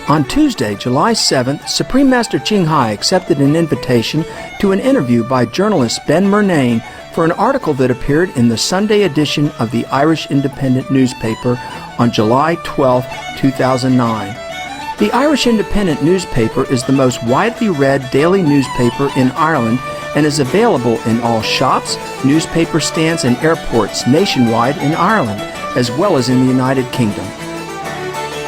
On Tuesday, July 7th, Supreme Master Ching Hai accepted an invitation to an interview by journalist Ben Murnane for an article that appeared in the Sunday edition of the Irish Independent newspaper on July 12, 2009. The Irish Independent newspaper is the most widely read daily newspaper in Ireland and is available in all shops, newspaper stands, and airports nationwide in Ireland, as well as in the United Kingdom.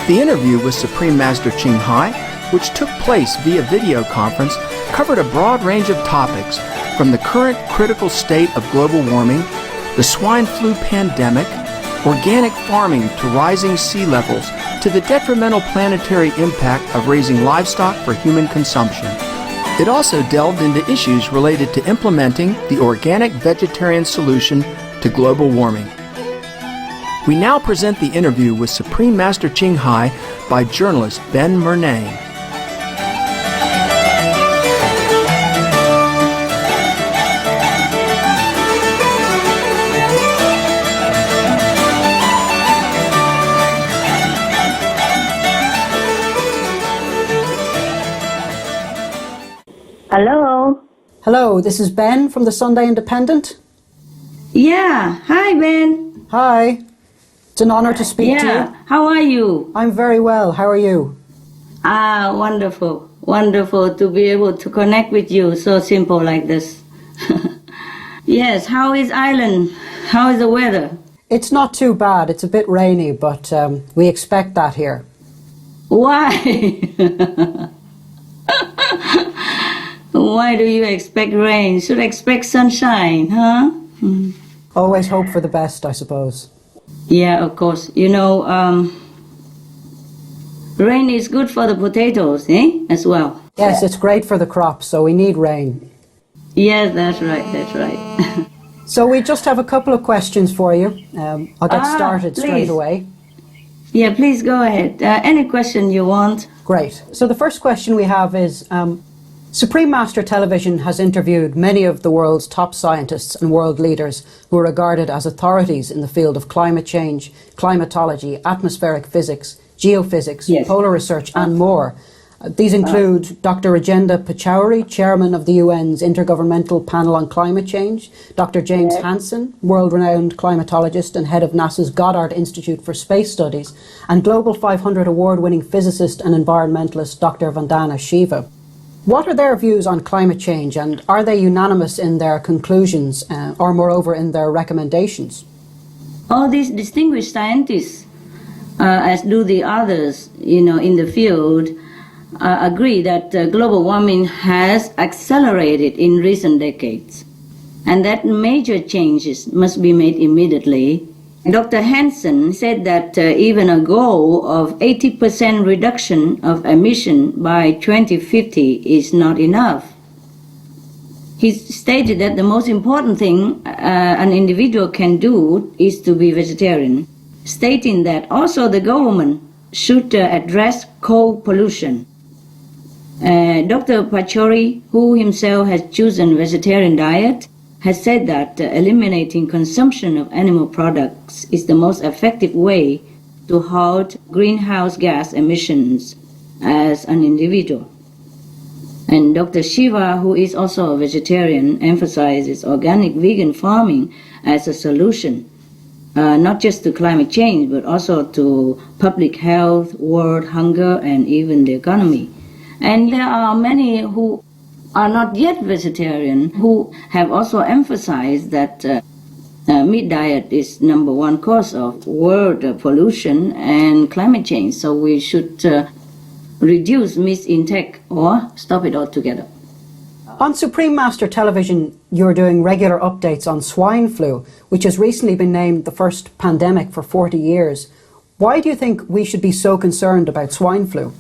The interview with Supreme Master Ching Hai, which took place via video conference, covered a broad range of topics, from the current critical state of global warming, the swine flu pandemic, organic farming to rising sea levels, to the detrimental planetary impact of raising livestock for human consumption. It also delved into issues related to implementing the organic vegetarian solution to global warming. We now present the interview with Supreme Master Ching Hai by journalist Ben Murnane. Hello. Hello, this is Ben from the Sunday Independent. Yeah. Hi, Ben. Hi. It's an honor to speak to you. Yeah. How are you? I'm very well. How are you? Wonderful. Wonderful to be able to connect with you. So simple like this. Yes. How is Ireland? How is the weather? It's not too bad. It's a bit rainy, but we expect that here. Why? Why do you expect rain? Should expect sunshine, huh? Always hope for the best, I suppose. Yeah, of course. You know, rain is good for the potatoes, as well. Yes, it's great for the crops, so we need rain. Yes, that's right, that's right. So we just have a couple of questions for you. I'll get started straight away. Yeah, please go ahead. Any question you want. Great. So the first question we have is, Supreme Master Television has interviewed many of the world's top scientists and world leaders who are regarded as authorities in the field of climate change, climatology, atmospheric physics, geophysics, polar research and more. These include Dr. Rajendra Pachauri, Chairman of the UN's Intergovernmental Panel on Climate Change, Dr. James Hansen, world-renowned climatologist and head of NASA's Goddard Institute for Space Studies, and Global 500 award-winning physicist and environmentalist Dr. Vandana Shiva. What are their views on climate change, and are they unanimous in their conclusions or moreover in their recommendations? All these distinguished scientists, as do the others, in the field, agree that global warming has accelerated in recent decades and that major changes must be made immediately. Dr. Hansen said that even a goal of 80% reduction of emission by 2050 is not enough. He stated that the most important thing an individual can do is to be vegetarian, stating that also the government should address coal pollution. Dr. Pachauri, who himself has chosen vegetarian diet, has said that eliminating consumption of animal products is the most effective way to halt greenhouse gas emissions as an individual. And Dr. Shiva, who is also a vegetarian, emphasizes organic vegan farming as a solution, not just to climate change, but also to public health, world hunger, and even the economy. And there are many who are not yet vegetarian who have also emphasized that meat diet is number one cause of world pollution and climate change. So we should reduce meat intake or stop it altogether. On Supreme Master Television, you're doing regular updates on swine flu, which has recently been named the first pandemic for 40 years. Why do you think we should be so concerned about swine flu?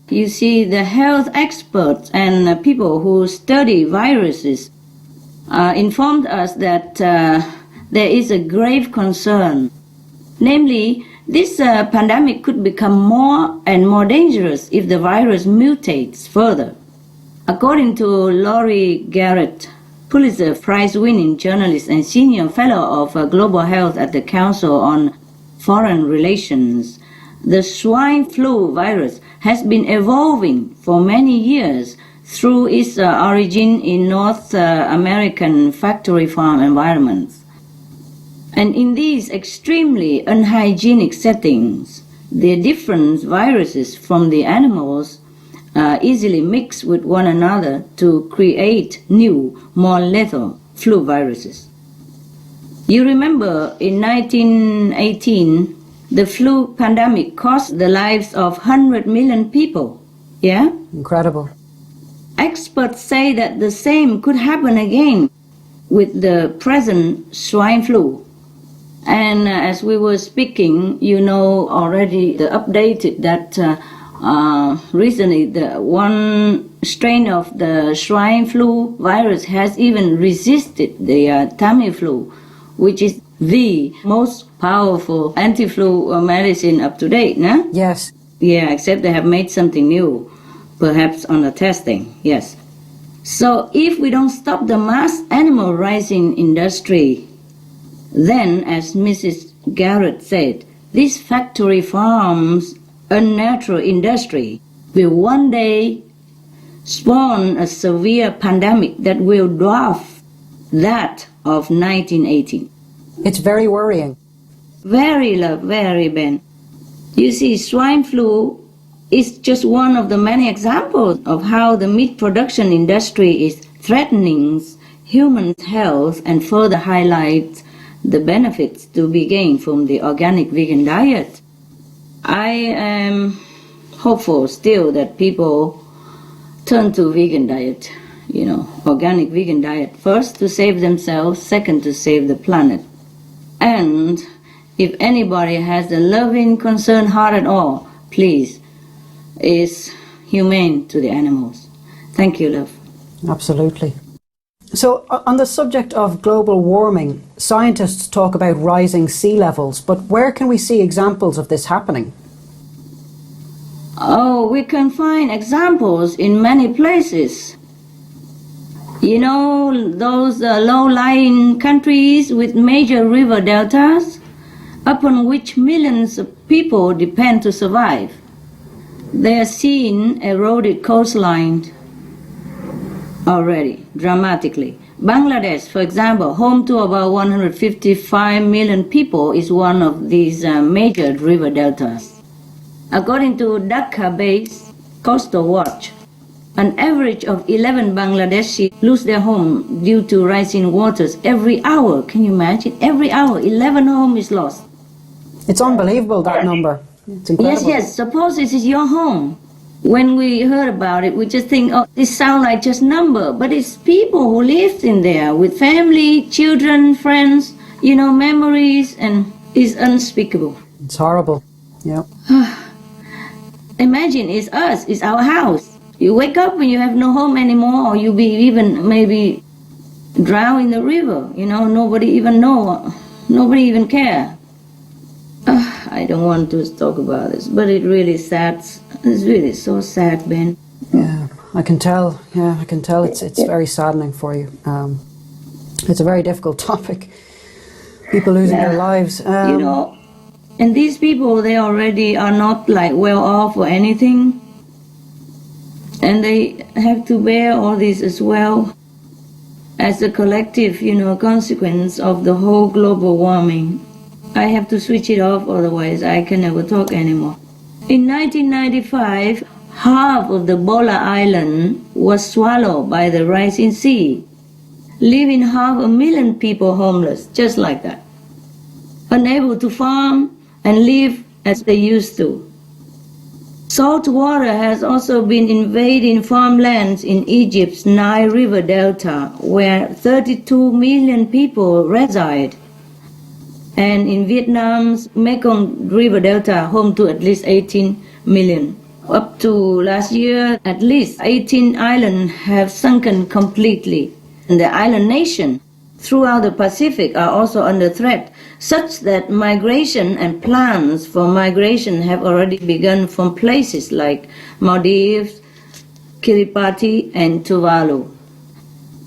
You see, the health experts and people who study viruses informed us that there is a grave concern. Namely, this pandemic could become more and more dangerous if the virus mutates further. According to Laurie Garrett, Pulitzer Prize-winning journalist and senior fellow of global health at the Council on Foreign Relations, The swine flu virus has been evolving for many years through its origin in North American factory farm environments. And in these extremely unhygienic settings, the different viruses from the animals easily mix with one another to create new, more lethal flu viruses. You remember in 1918, the flu pandemic cost the lives of 100 million people. Yeah? Incredible. Experts say that the same could happen again with the present swine flu. And as we were speaking, you know already the updated that recently the one strain of the swine flu virus has even resisted the Tamiflu, which is the most powerful anti-flu medicine up to date, no? Yes. Yeah, except they have made something new, perhaps on the testing, yes. So if we don't stop the mass animal raising industry, then, as Mrs. Garrett said, this factory farms unnatural industry will one day spawn a severe pandemic that will dwarf that of 1918. It's very worrying. Very, love, very, Ben. You see, swine flu is just one of the many examples of how the meat production industry is threatening human health and further highlights the benefits to be gained from the organic vegan diet. I am hopeful still that people turn to vegan diet, organic vegan diet, first to save themselves, second to save the planet. And if anybody has a loving, concerned heart at all, please, is humane to the animals. Thank you, love. Absolutely. So, on the subject of global warming, scientists talk about rising sea levels, but where can we see examples of this happening? Oh, we can find examples in many places. You know, those low-lying countries with major river deltas, upon which millions of people depend to survive. They are seeing eroded coastlines already, dramatically. Bangladesh, for example, home to about 155 million people, is one of these major river deltas. According to Dhaka-based Coastal Watch, an average of 11 Bangladeshi lose their home due to rising waters every hour. Can you imagine? Every hour, 11 homes is lost. It's unbelievable, that number. It's incredible. Yes. Suppose this is your home. When we heard about it, we just think, oh, this sounds like just number. But it's people who live in there with family, children, friends, memories, and it's unspeakable. It's horrible. Yeah. Imagine, it's us, it's our house. You wake up and you have no home anymore, or you be even maybe drown in the river. Nobody even know, nobody even care. I don't want to talk about this, but it really sad. It's really so sad, Ben. Yeah, I can tell. Yeah, I can tell. It's very saddening for you. It's a very difficult topic. People losing their lives. And these people, they already are not well off or anything, and they have to bear all this as well as a collective, consequence of the whole global warming. I have to switch it off, otherwise I can never talk anymore. In 1995, half of the Bola Island was swallowed by the rising sea, leaving 500,000 people homeless, just like that, unable to farm and live as they used to. Salt water has also been invading farmlands in Egypt's Nile River Delta, where 32 million people reside. And in Vietnam's Mekong River Delta, home to at least 18 million. Up to last year, at least 18 islands have sunken completely. And the island nation throughout the Pacific are also under threat, such that migration and plans for migration have already begun from places like Maldives, Kiribati, and Tuvalu.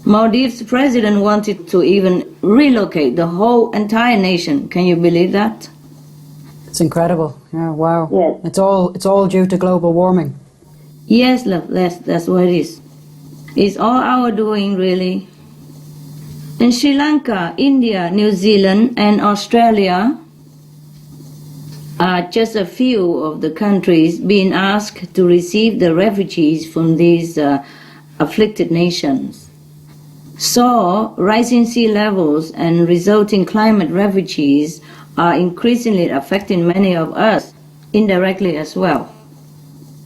Maldives president wanted to even relocate the whole entire nation. Can you believe that? It's incredible. Yeah, wow. Yes. It's all due to global warming. Yes, love, that's what it is. It's all our doing, really. In Sri Lanka, India, New Zealand, and Australia are just a few of the countries being asked to receive the refugees from these afflicted nations. So, rising sea levels and resulting climate refugees are increasingly affecting many of us, indirectly as well.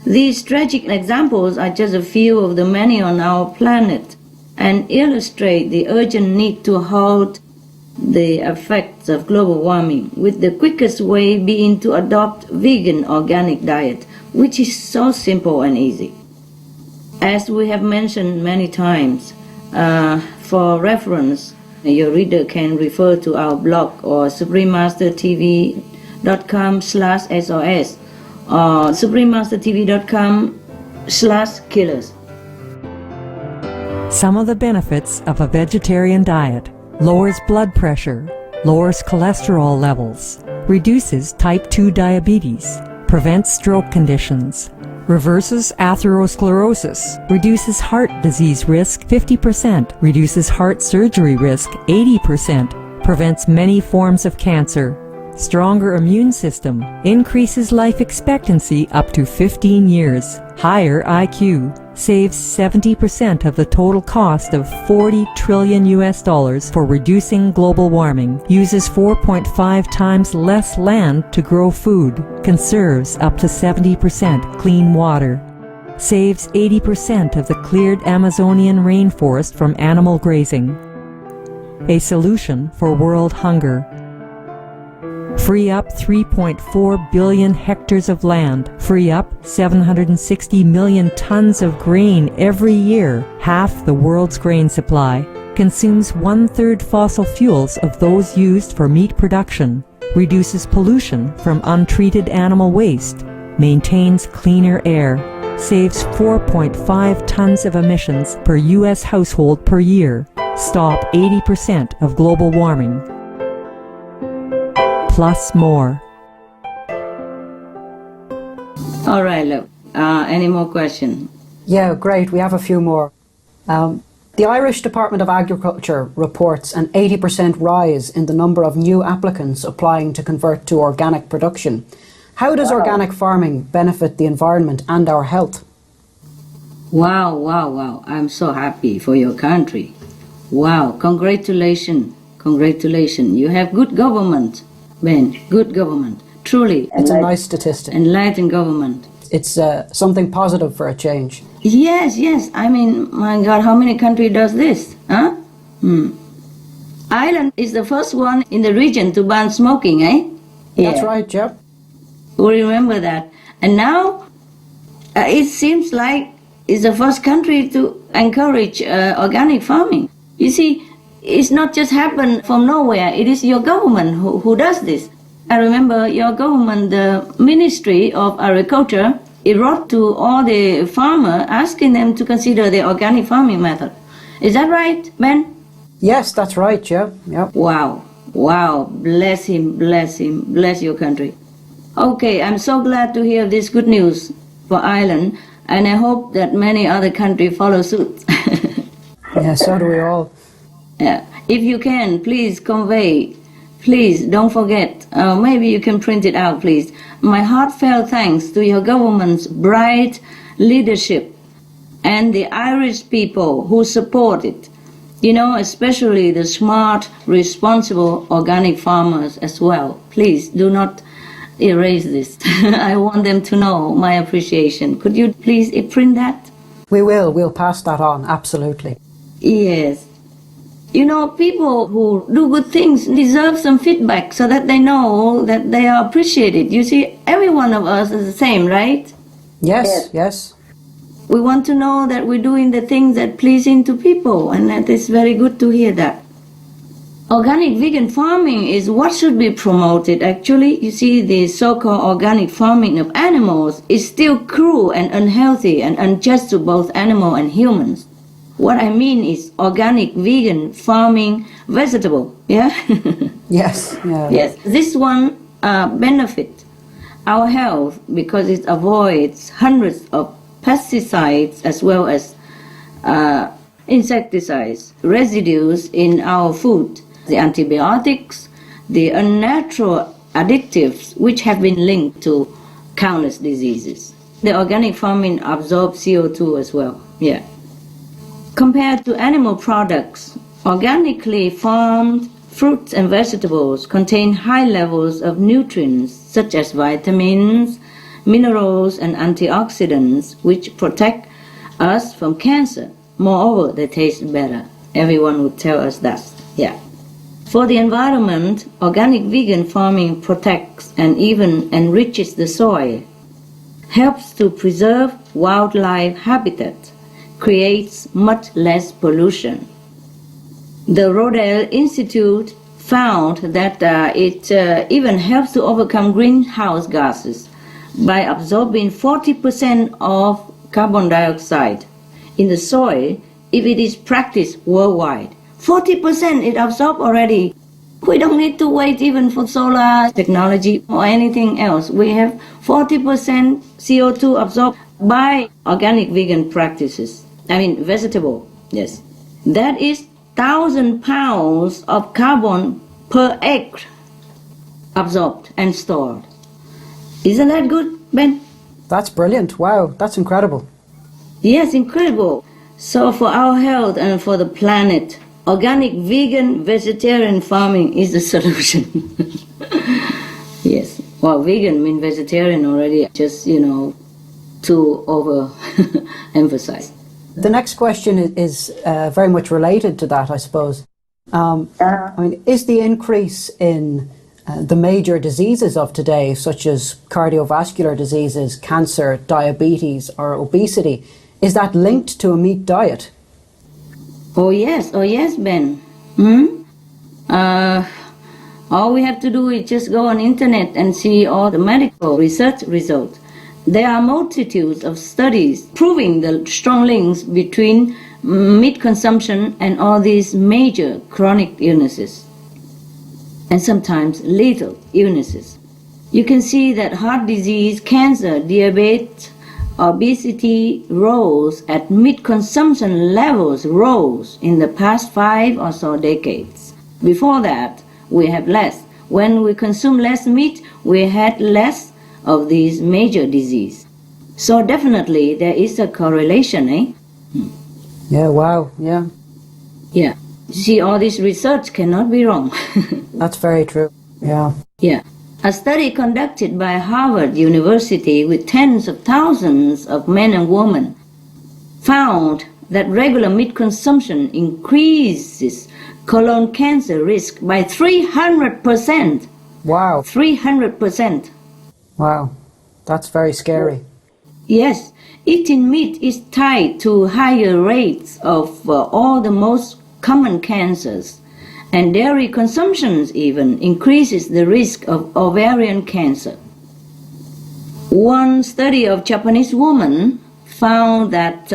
These tragic examples are just a few of the many on our planet and illustrate the urgent need to halt the effects of global warming, with the quickest way being to adopt vegan organic diet, which is so simple and easy. As we have mentioned many times, for reference, your reader can refer to our blog or suprememastertv.com/SOS or suprememastertv.com/killers. Some of the benefits of a vegetarian diet: lowers blood pressure, lowers cholesterol levels, reduces type 2 diabetes, prevents stroke conditions, reverses atherosclerosis, reduces heart disease risk 50%, reduces heart surgery risk 80%, prevents many forms of cancer, stronger immune system, increases life expectancy up to 15 years, higher IQ, saves 70% of the total cost of $40 trillion for reducing global warming, uses 4.5 times less land to grow food, conserves up to 70% clean water, saves 80% of the cleared Amazonian rainforest from animal grazing. A solution for world hunger. Free up 3.4 billion hectares of land, free up 760 million tons of grain every year, half the world's grain supply, consumes 1/3 fossil fuels of those used for meat production, reduces pollution from untreated animal waste, maintains cleaner air, saves 4.5 tons of emissions per U.S. household per year, stop 80% of global warming. Plus more. All right, look. Any more questions? Yeah, great. We have a few more. The Irish Department of Agriculture reports an 80% rise in the number of new applicants applying to convert to organic production. How does organic farming benefit the environment and our health? Wow, wow, wow. I'm so happy for your country. Wow, congratulations. Congratulations. You have good government, Ben. Good government. Truly. It's a nice statistic. Enlightened government. It's something positive for a change. Yes, yes. I mean, my God, how many countries does this? Huh? Ireland is the first one in the region to ban smoking, eh? That's right, yep. We remember that. And now it seems like it's the first country to encourage organic farming. You see, it's not just happened from nowhere. It is your government who does this. I remember your government, the Ministry of Agriculture, it wrote to all the farmers asking them to consider the organic farming method. Is that right, Ben? Yes, that's right, yeah. Yep. Wow, wow. Bless him, bless him, bless your country. Okay, I'm so glad to hear this good news for Ireland, and I hope that many other countries follow suit. Yeah, so do we all. Yeah. If you can, please convey, please don't forget, maybe you can print it out, please. My heartfelt thanks to your government's bright leadership and the Irish people who support it. You know, especially the smart, responsible organic farmers as well. Please do not erase this. I want them to know my appreciation. Could you please print that? We will. We'll pass that on, absolutely. Yes. You know, people who do good things deserve some feedback so that they know that they are appreciated. You see, every one of us is the same, right? Yes, yes. We want to know that we're doing the things that pleasing to people, and that is very good to hear that. Organic vegan farming is what should be promoted, actually. You see, the so-called organic farming of animals is still cruel and unhealthy and unjust to both animal and humans. What I mean is organic vegan farming vegetable, yeah? Yes, yeah. Yes. This one benefit our health because it avoids hundreds of pesticides as well as insecticides residues in our food, the antibiotics, the unnatural additives which have been linked to countless diseases. The organic farming absorbs CO2 as well. Yeah. Compared to animal products, organically farmed fruits and vegetables contain high levels of nutrients such as vitamins, minerals, and antioxidants which protect us from cancer. Moreover, they taste better. Everyone would tell us that. Yeah. For the environment, organic vegan farming protects and even enriches the soil, helps to preserve wildlife habitat, creates much less pollution. The Rodale Institute found that it even helps to overcome greenhouse gases by absorbing 40% of carbon dioxide in the soil if it is practiced worldwide. 40% it absorbs already. We don't need to wait even for solar technology or anything else. We have 40% CO2 absorbed by organic vegan practices. Vegetable, yes. That is 1,000 pounds of carbon per acre absorbed and stored. Isn't that good, Ben? That's brilliant. Wow, that's incredible. Yes, incredible. So for our health and for the planet, organic, vegan, vegetarian farming is the solution. Yes. Well, vegan means vegetarian already, just, to overemphasize. The next question is very much related to that, I suppose. Is the increase in the major diseases of today, such as cardiovascular diseases, cancer, diabetes, or obesity, is that linked to a meat diet? Oh yes, Ben. All we have to do is just go on internet and see all the medical research results. There are multitudes of studies proving the strong links between meat consumption and all these major chronic illnesses, and sometimes lethal illnesses. You can see that heart disease, cancer, diabetes, obesity rose at meat consumption levels rose in the past 5 or so decades. Before that, we have less. When we consume less meat, we had less of these major diseases. So definitely there is a correlation, eh? Yeah, wow, yeah. Yeah. See, all this research cannot be wrong. That's very true, yeah. Yeah. A study conducted by Harvard University with tens of thousands of men and women found that regular meat consumption increases colon cancer risk by 300%. Wow. 300%. Wow, that's very scary. Yes, eating meat is tied to higher rates of all the most common cancers, and dairy consumption even increases the risk of ovarian cancer. One study of Japanese women found that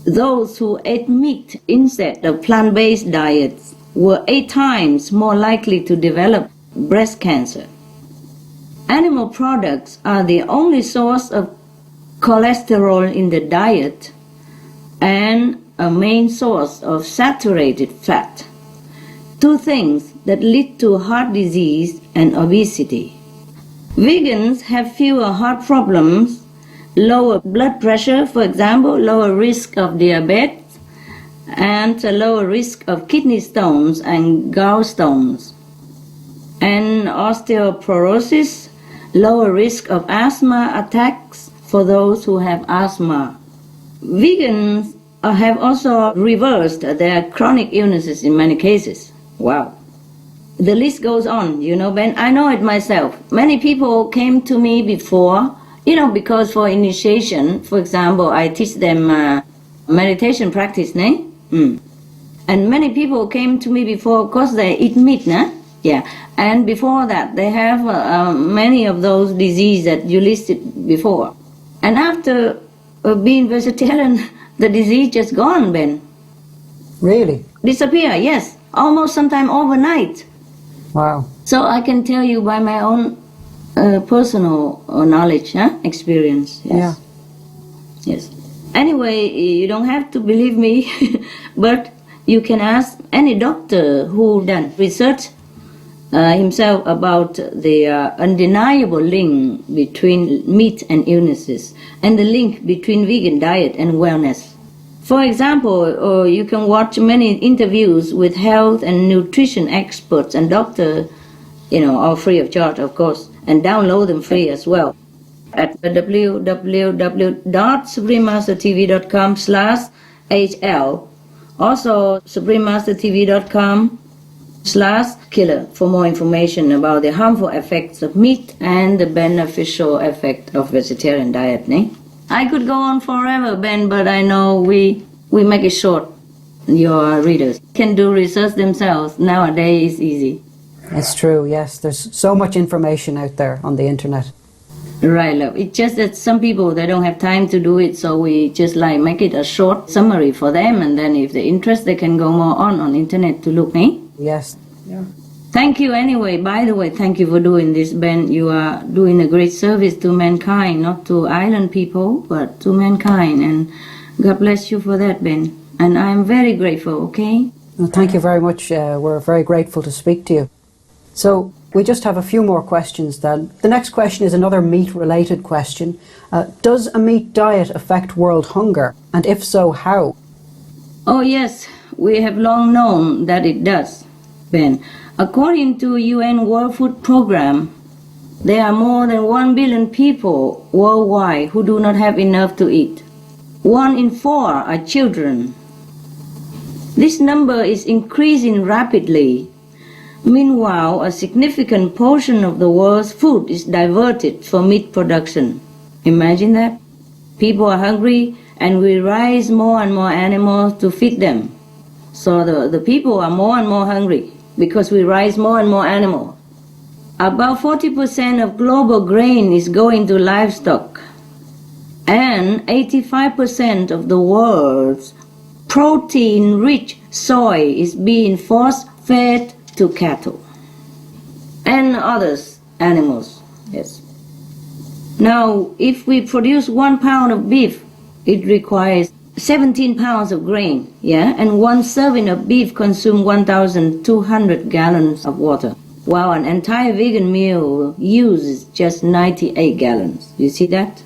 those who ate meat instead of plant-based diets were 8 times more likely to develop breast cancer. Animal products are the only source of cholesterol in the diet and a main source of saturated fat, 2 things that lead to heart disease and obesity. Vegans have fewer heart problems, lower blood pressure, for example, lower risk of diabetes, and a lower risk of kidney stones and gallstones, and osteoporosis, lower risk of asthma attacks for those who have asthma. Vegans have also reversed their chronic illnesses in many cases. Wow. The list goes on, Ben. I know it myself. Many people came to me before, because for initiation, for example, I teach them meditation practice, ne? And many people came to me before because they eat meat, ne? Yeah. And before that, they have many of those diseases that you listed before. And after being vegetarian, the disease just gone, Ben. Really? Disappear, yes. Almost sometime overnight. Wow. So I can tell you by my own personal knowledge, experience. Yes. Yeah. Yes. Anyway, you don't have to believe me, but you can ask any doctor who done research himself about the undeniable link between meat and illnesses and the link between vegan diet and wellness. For example, you can watch many interviews with health and nutrition experts and doctors, all free of charge, of course, and download them free as well at www.suprememastertv.com/HL. Also, suprememastertv.com/killer for more information about the harmful effects of meat and the beneficial effect of vegetarian diet. I could go on forever, Ben, but I know we make it short. Your readers can do research themselves. Nowadays, it's easy. It's true, yes. There's so much information out there on the internet. Right, love. It's just that some people, they don't have time to do it, so we just make it a short summary for them, and then if they're interested, they can go more on internet to look, Yes. Yeah. Thank you anyway. By the way, thank you for doing this, Ben. You are doing a great service to mankind, not to island people, but to mankind. And God bless you for that, Ben. And I'm very grateful, okay? Well, thank you very much. We're very grateful to speak to you. So we just have a few more questions then. The next question is another meat-related question. Does a meat diet affect world hunger? And if so, how? Oh, yes. We have long known that it does, Ben. According to UN World Food Program, there are more than 1 billion people worldwide who do not have enough to eat. 1 in 4 are children. This number is increasing rapidly. Meanwhile, a significant portion of the world's food is diverted for meat production. Imagine that. People are hungry and we raise more and more animals to feed them. So the people are more and more hungry because we raise more and more animals. About 40% of global grain is going to livestock, and 85% of the world's protein-rich soy is being force-fed to cattle and others animals. Yes. Now, if we produce 1 pound of beef, it requires 17 pounds of grain, and 1 serving of beef consumes 1,200 gallons of water, while an entire vegan meal uses just 98 gallons. You see that?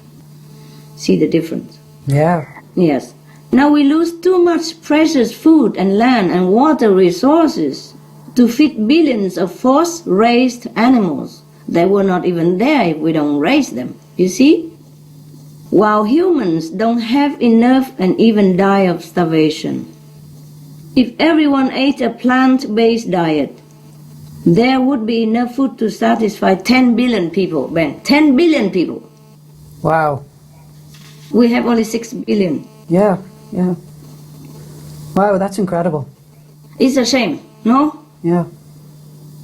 See the difference? Yeah. Yes. Now we lose too much precious food and land and water resources to feed billions of force-raised animals. They were not even there if we don't raise them. You see? While humans don't have enough and even die of starvation. If everyone ate a plant-based diet, there would be enough food to satisfy 10 billion people, Ben. 10 billion people. Wow. We have only 6 billion. Yeah. Wow, that's incredible. It's a shame, no? Yeah.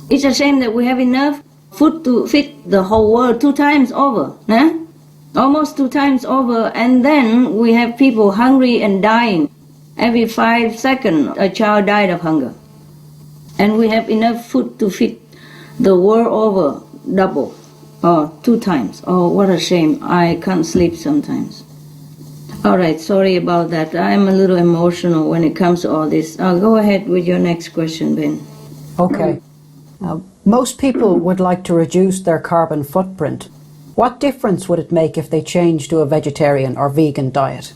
It's a shame that we have enough food to feed the whole world 2 times over, almost 2 times over, and then we have people hungry and dying. Every 5 seconds, a child died of hunger. And we have enough food to feed the world over double, or 2 times. Oh, what a shame. I can't sleep sometimes. All right, sorry about that. I'm a little emotional when it comes to all this. I'll go ahead with your next question, Ben. Okay. Most people would like to reduce their carbon footprint. What difference would it make if they changed to a vegetarian or vegan diet?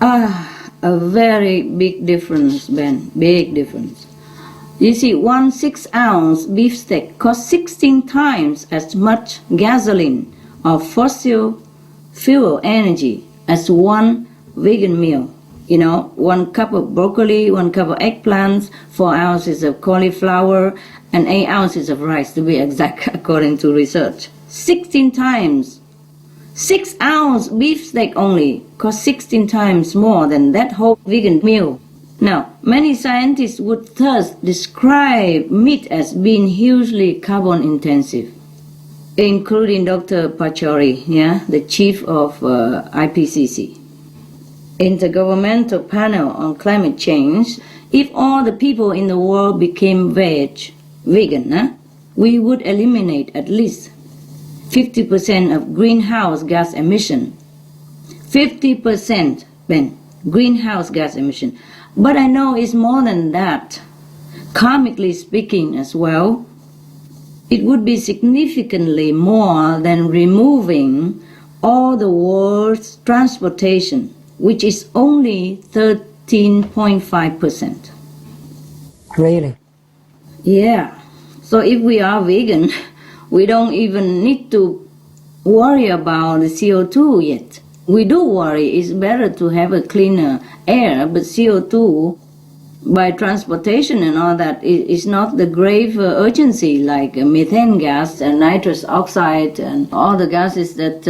A very big difference, Ben. Big difference. You see, 1 6-ounce beefsteak costs 16 times as much gasoline or fossil fuel energy as 1 vegan meal. 1 cup of broccoli, 1 cup of eggplants, 4 ounces of cauliflower, and 8 ounces of rice, to be exact, according to research. 16 times. 6-ounce beefsteak only costs 16 times more than that whole vegan meal. Now, many scientists would thus describe meat as being hugely carbon intensive, including Dr. Pachauri, the chief of IPCC, Intergovernmental Panel on Climate Change. If all the people in the world became veg, vegan, we would eliminate at least 50% of greenhouse gas emission. 50%, Ben, greenhouse gas emission. But I know it's more than that. Karmically speaking as well, it would be significantly more than removing all the world's transportation, which is only 13.5%. Really? Yeah. So if we are vegan, we don't even need to worry about the CO2 yet. We do worry it's better to have a cleaner air, but CO2 by transportation and all that is not the grave urgency like methane gas and nitrous oxide and all the gases that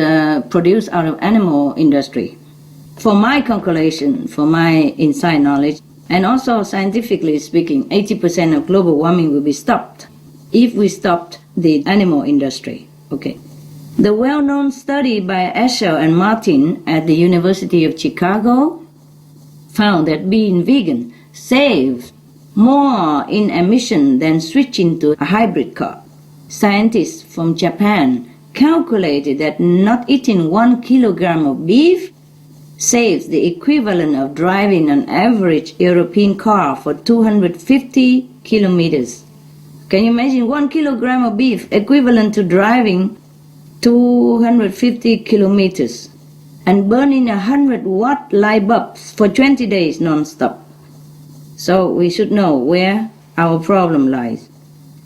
produce out of animal industry. For my calculation, for my inside knowledge, and also scientifically speaking, 80% of global warming will be stopped if we stopped the animal industry. Okay. The well-known study by Escher and Martin at the University of Chicago found that being vegan saves more in emission than switching to a hybrid car. Scientists from Japan calculated that not eating 1 kilogram of beef saves the equivalent of driving an average European car for 250 kilometers. Can you imagine 1 kilogram of beef equivalent to driving 250 kilometers and burning 100-watt light bulbs for 20 days non-stop? So we should know where our problem lies.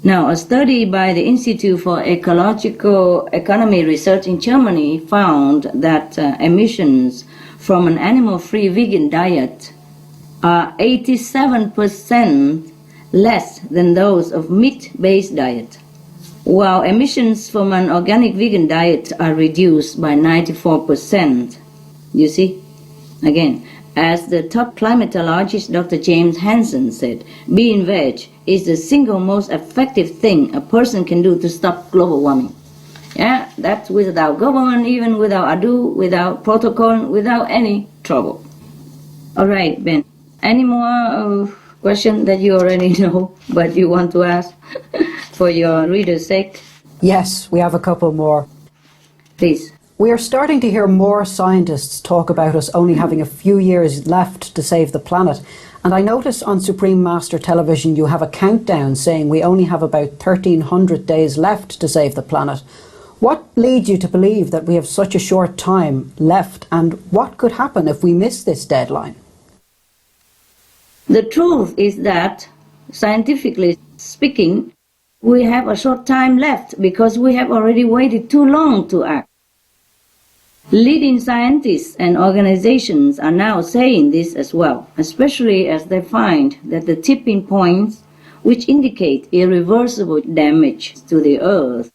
Now, a study by the Institute for Ecological Economy Research in Germany found that emissions from an animal-free vegan diet are 87% less than those of meat-based diet, while emissions from an organic vegan diet are reduced by 94%. You see? Again, as the top climatologist Dr. James Hansen said, being veg is the single most effective thing a person can do to stop global warming. Yeah, that's without government, even without ado, without protocol, without any trouble. All right, Ben. Any more question that you already know, but you want to ask for your reader's sake? Yes, we have a couple more. Please. We are starting to hear more scientists talk about us only having a few years left to save the planet. And I notice on Supreme Master Television you have a countdown saying we only have about 1,300 days left to save the planet. What leads you to believe that we have such a short time left, and what could happen if we miss this deadline? The truth is that, scientifically speaking, we have a short time left because we have already waited too long to act. Leading scientists and organizations are now saying this as well, especially as they find that the tipping points, which indicate irreversible damage to the Earth,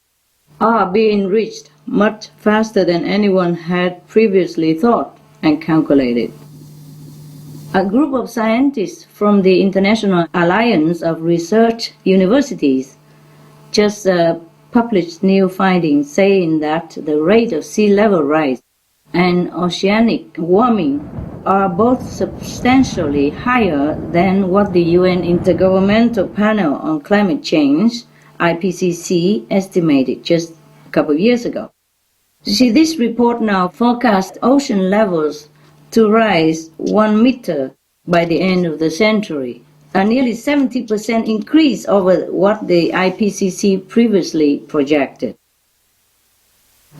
are being reached much faster than anyone had previously thought and calculated. A group of scientists from the International Alliance of Research Universities just published new findings saying that the rate of sea level rise and oceanic warming are both substantially higher than what the UN Intergovernmental Panel on Climate Change, IPCC, estimated just a couple of years ago. You see, this report now forecasts ocean levels to rise 1 meter by the end of the century, a nearly 70% increase over what the IPCC previously projected.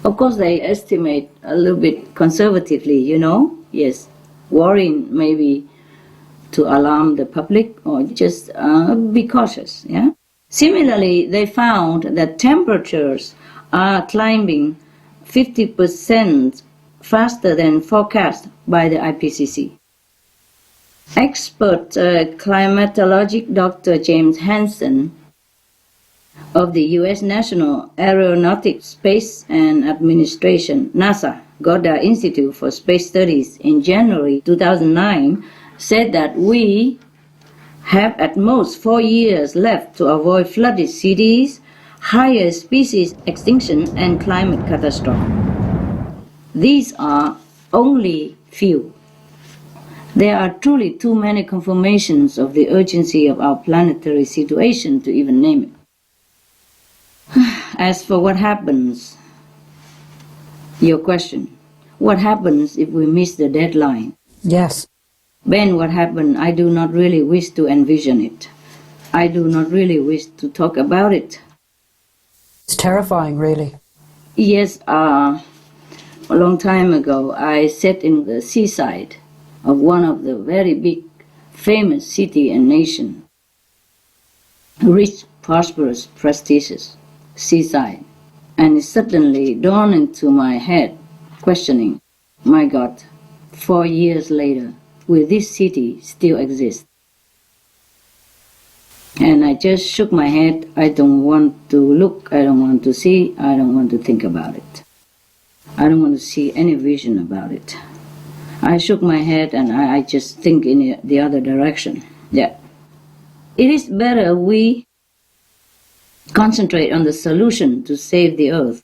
Of course, they estimate a little bit conservatively, yes, worrying maybe to alarm the public or just be cautious, yeah? Similarly, they found that temperatures are climbing 50% faster than forecast by the IPCC. Expert climatologist Dr. James Hansen of the U.S. National Aeronautics, Space and Administration, NASA, Goddard Institute for Space Studies, in January 2009, said that we have at most 4 years left to avoid flooded cities, higher species extinction, and climate catastrophe. These are only few. There are truly too many confirmations of the urgency of our planetary situation to even name it. As for what happens, your question, what happens if we miss the deadline? Yes. Ben, what happened? I do not really wish to envision it. I do not really wish to talk about it. It's terrifying, really. Yes, a long time ago, I sat in the seaside of one of the very big, famous city and nation. Rich, prosperous, prestigious seaside. And it suddenly dawned into my head, questioning, my God, 4 years later, will this city still exist? And I just shook my head. I don't want to look, I don't want to see, I don't want to think about it. I don't want to see any vision about it. I shook my head and I just think in the other direction. Yeah. It is better we concentrate on the solution to save the earth.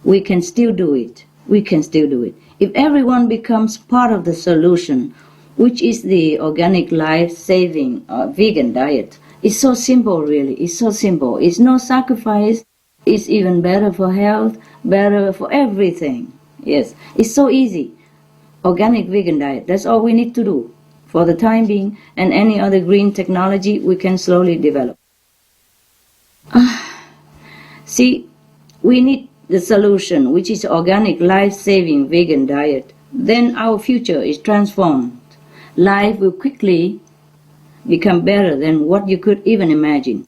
We can still do it. We can still do it. If everyone becomes part of the solution, which is the organic life-saving vegan diet, it's so simple, really. It's so simple. It's no sacrifice. It's even better for health, better for everything. Yes, it's so easy. Organic vegan diet, that's all we need to do for the time being, and any other green technology we can slowly develop. See, we need the solution, which is organic life-saving vegan diet. Then our future is transformed. Life will quickly become better than what you could even imagine.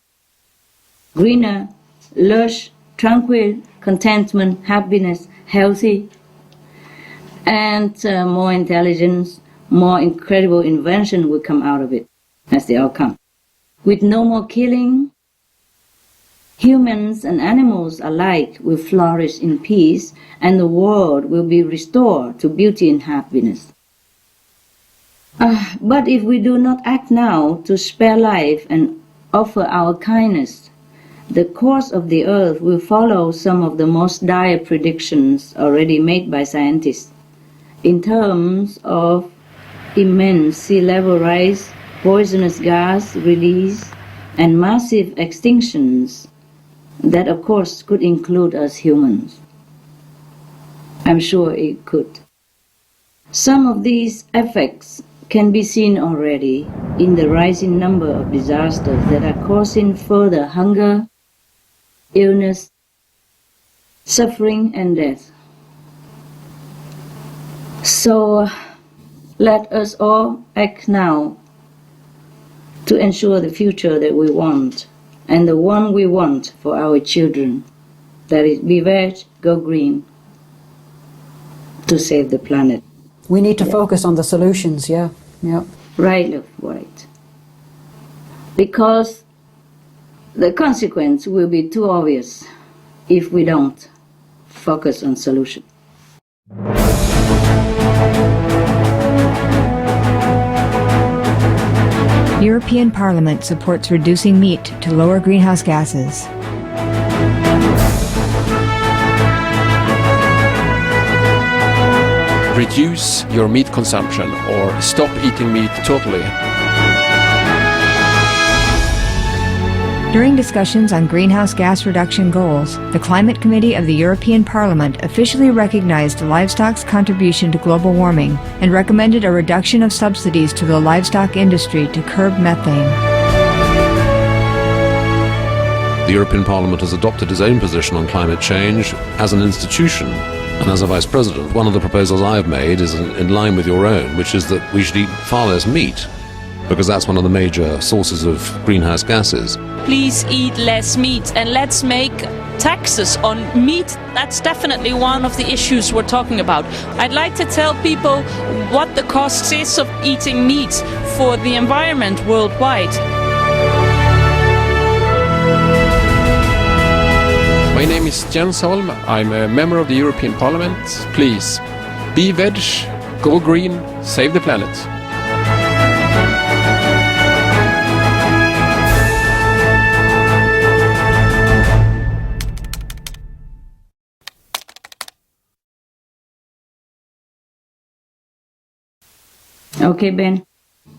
Greener, lush, tranquil, contentment, happiness, healthy, and more intelligence, more incredible invention will come out of it as the outcome. With no more killing, humans and animals alike will flourish in peace, and the world will be restored to beauty and happiness. But if we do not act now to spare life and offer our kindness, the course of the earth will follow some of the most dire predictions already made by scientists in terms of immense sea level rise, poisonous gas release, and massive extinctions that, of course, could include us humans. I'm sure it could. Some of these effects can be seen already in the rising number of disasters that are causing further hunger, illness, suffering, and death. So let us all act now to ensure the future that we want, and the one we want for our children. That is, be veg, go green, to save the planet. We need to focus on the solutions, yeah. Right, love, right. Because the consequence will be too obvious if we don't focus on solution. European Parliament supports reducing meat to lower greenhouse gases. Reduce your meat consumption or stop eating meat totally. During discussions on greenhouse gas reduction goals, the Climate Committee of the European Parliament officially recognized livestock's contribution to global warming and recommended a reduction of subsidies to the livestock industry to curb methane. The European Parliament has adopted its own position on climate change as an institution. And as a Vice President, one of the proposals I have made is in line with your own, which is that we should eat far less meat, because that's one of the major sources of greenhouse gases. Please eat less meat, and let's make taxes on meat. That's definitely one of the issues we're talking about. I'd like to tell people what the cost is of eating meat for the environment worldwide. My name is Jens Holm. I'm a member of the European Parliament. Please, be veg, go green, save the planet. Okay, Ben.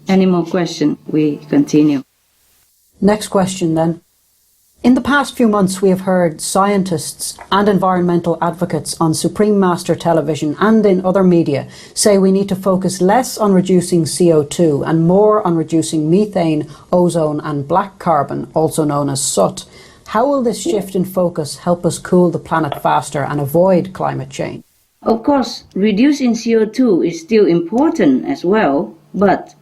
Any more questions? We continue. Next question then. In the past few months, we have heard scientists and environmental advocates on Supreme Master Television and in other media say we need to focus less on reducing CO2 and more on reducing methane, ozone and black carbon, also known as soot. How will this shift in focus help us cool the planet faster and avoid climate change? Of course, reducing CO2 is still important as well, but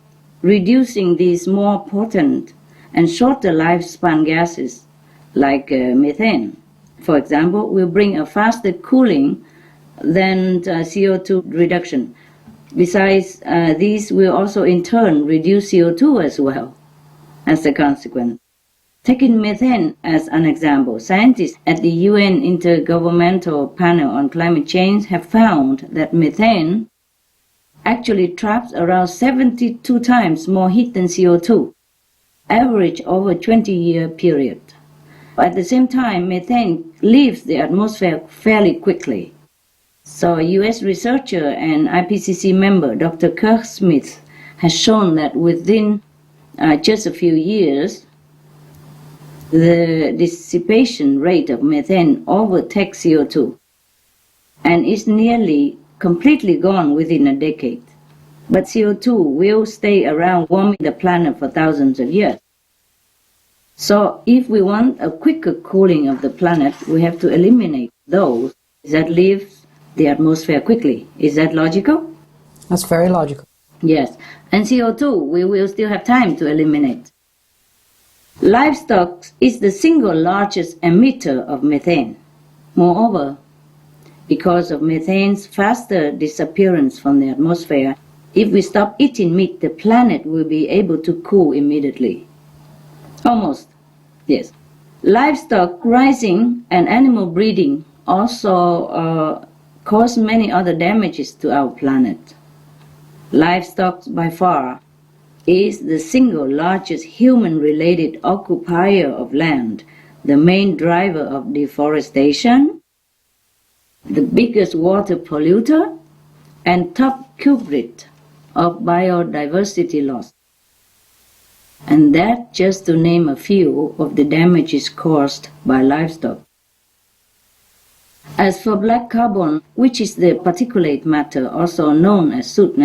reducing these more potent and shorter lifespan gases like methane, for example, will bring a faster cooling than CO2 reduction. Besides, these will also in turn reduce CO2 as well as a consequence. Taking methane as an example, scientists at the UN Intergovernmental Panel on Climate Change have found that methane actually traps around 72 times more heat than CO2, average over a 20-year period. At the same time, methane leaves the atmosphere fairly quickly. So a US researcher and IPCC member, Dr. Kirk Smith, has shown that within just a few years, the dissipation rate of methane overtakes CO2 and is nearly completely gone within a decade. But CO2 will stay around warming the planet for thousands of years. So if we want a quicker cooling of the planet, we have to eliminate those that leave the atmosphere quickly. Is that logical? That's very logical. Yes. And CO2, we will still have time to eliminate. Livestock is the single largest emitter of methane. Moreover, because of methane's faster disappearance from the atmosphere, if we stop eating meat, the planet will be able to cool immediately. Almost, yes. Livestock raising and animal breeding also cause many other damages to our planet. Livestock, by far, is the single largest human-related occupier of land, the main driver of deforestation, the biggest water polluter, and top culprit of biodiversity loss. And that just to name a few of the damages caused by livestock. As for black carbon, which is the particulate matter also known as soot,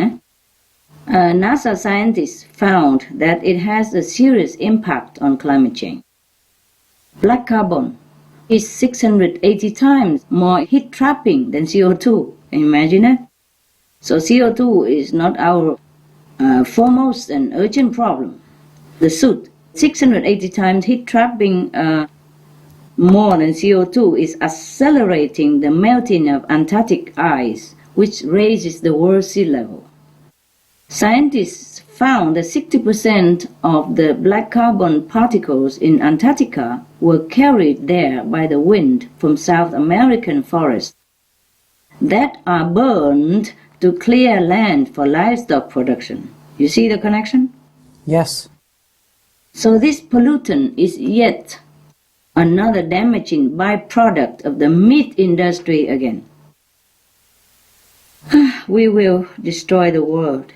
NASA scientists found that it has a serious impact on climate change. Black carbon is 680 times more heat-trapping than CO2. Can you imagine it? So CO2 is not our foremost and urgent problem. The soot, 680 times heat-trapping more than CO2, is accelerating the melting of Antarctic ice, which raises the world sea level. Scientists found that 60% of the black carbon particles in Antarctica were carried there by the wind from South American forests that are burned to clear land for livestock production. You see the connection? Yes. So this pollutant is yet another damaging byproduct of the meat industry again. We will destroy the world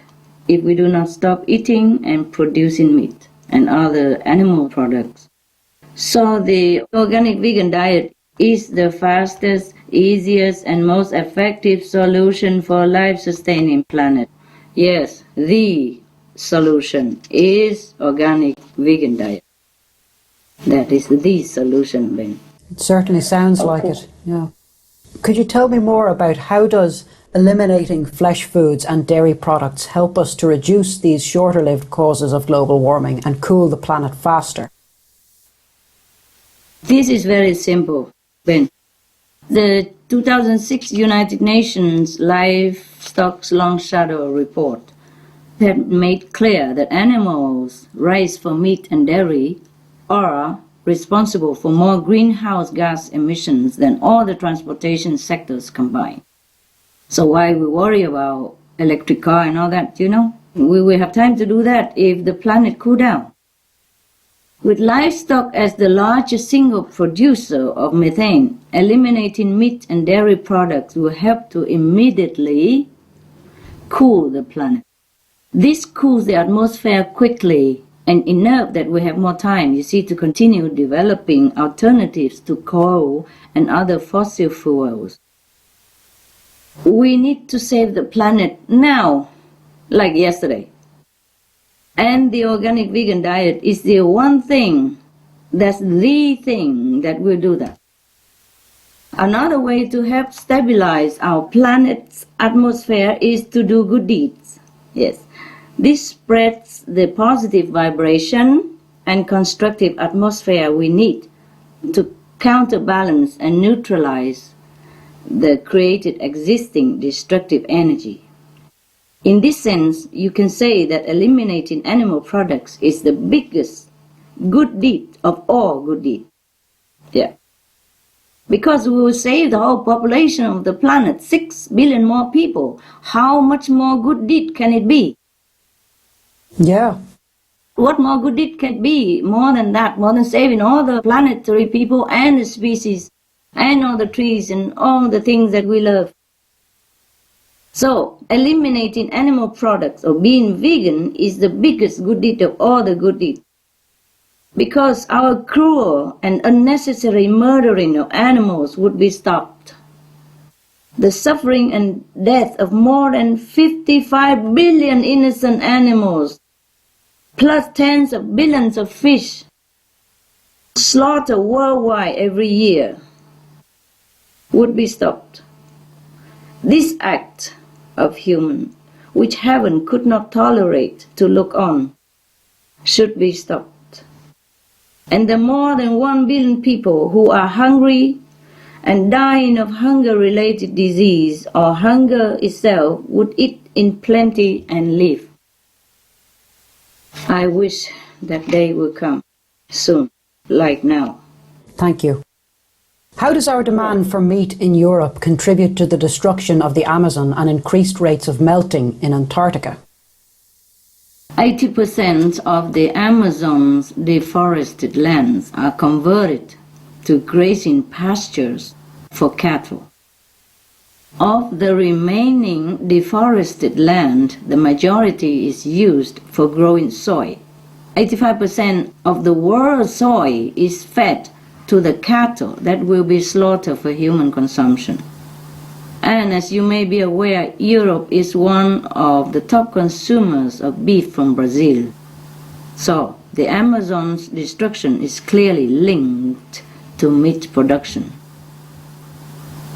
if we do not stop eating and producing meat and other animal products. So the organic vegan diet is the fastest, easiest, and most effective solution for a life-sustaining planet. Yes, the solution is organic vegan diet. That is the solution, Ben. It certainly sounds like it. Yeah. Could you tell me more about how does eliminating flesh foods and dairy products help us to reduce these shorter-lived causes of global warming and cool the planet faster? This is very simple, Ben. The 2006 United Nations Livestock's Long Shadow report had made clear that animals raised for meat and dairy are responsible for more greenhouse gas emissions than all the transportation sectors combined. So why we worry about electric car and all that, We will have time to do that if the planet cool down. With livestock as the largest single producer of methane, eliminating meat and dairy products will help to immediately cool the planet. This cools the atmosphere quickly And enough that we have more time, you see, to continue developing alternatives to coal and other fossil fuels. We need to save the planet now, like yesterday. And the organic vegan diet is the one thing, that's the thing that will do that. Another way to help stabilize our planet's atmosphere is to do good deeds. Yes. This spreads the positive vibration and constructive atmosphere we need to counterbalance and neutralize the created existing destructive energy. In this sense, you can say that eliminating animal products is the biggest good deed of all good deeds. Yeah. Because we will save the whole population of the planet, 6 billion more people. How much more good deed can it be? Yeah. What more good deed can be more than that, more than saving all the planetary people and the species and all the trees and all the things that we love? So, eliminating animal products or being vegan is the biggest good deed of all the good deeds. Because our cruel and unnecessary murdering of animals would be stopped. The suffering and death of more than 55 billion innocent animals, plus tens of billions of fish, slaughtered worldwide every year, would be stopped. This act of human, which heaven could not tolerate to look on, should be stopped. And the more than 1 billion people who are hungry and dying of hunger-related disease or hunger itself would eat in plenty and live. I wish that day will come soon, like now. Thank you. How does our demand for meat in Europe contribute to the destruction of the Amazon and increased rates of melting in Antarctica? 80% of the Amazon's deforested lands are converted to grazing pastures for cattle. Of the remaining deforested land, the majority is used for growing soy. 85% of the world's soy is fed to the cattle that will be slaughtered for human consumption. And as you may be aware, Europe is one of the top consumers of beef from Brazil. So, the Amazon's destruction is clearly linked to meat production.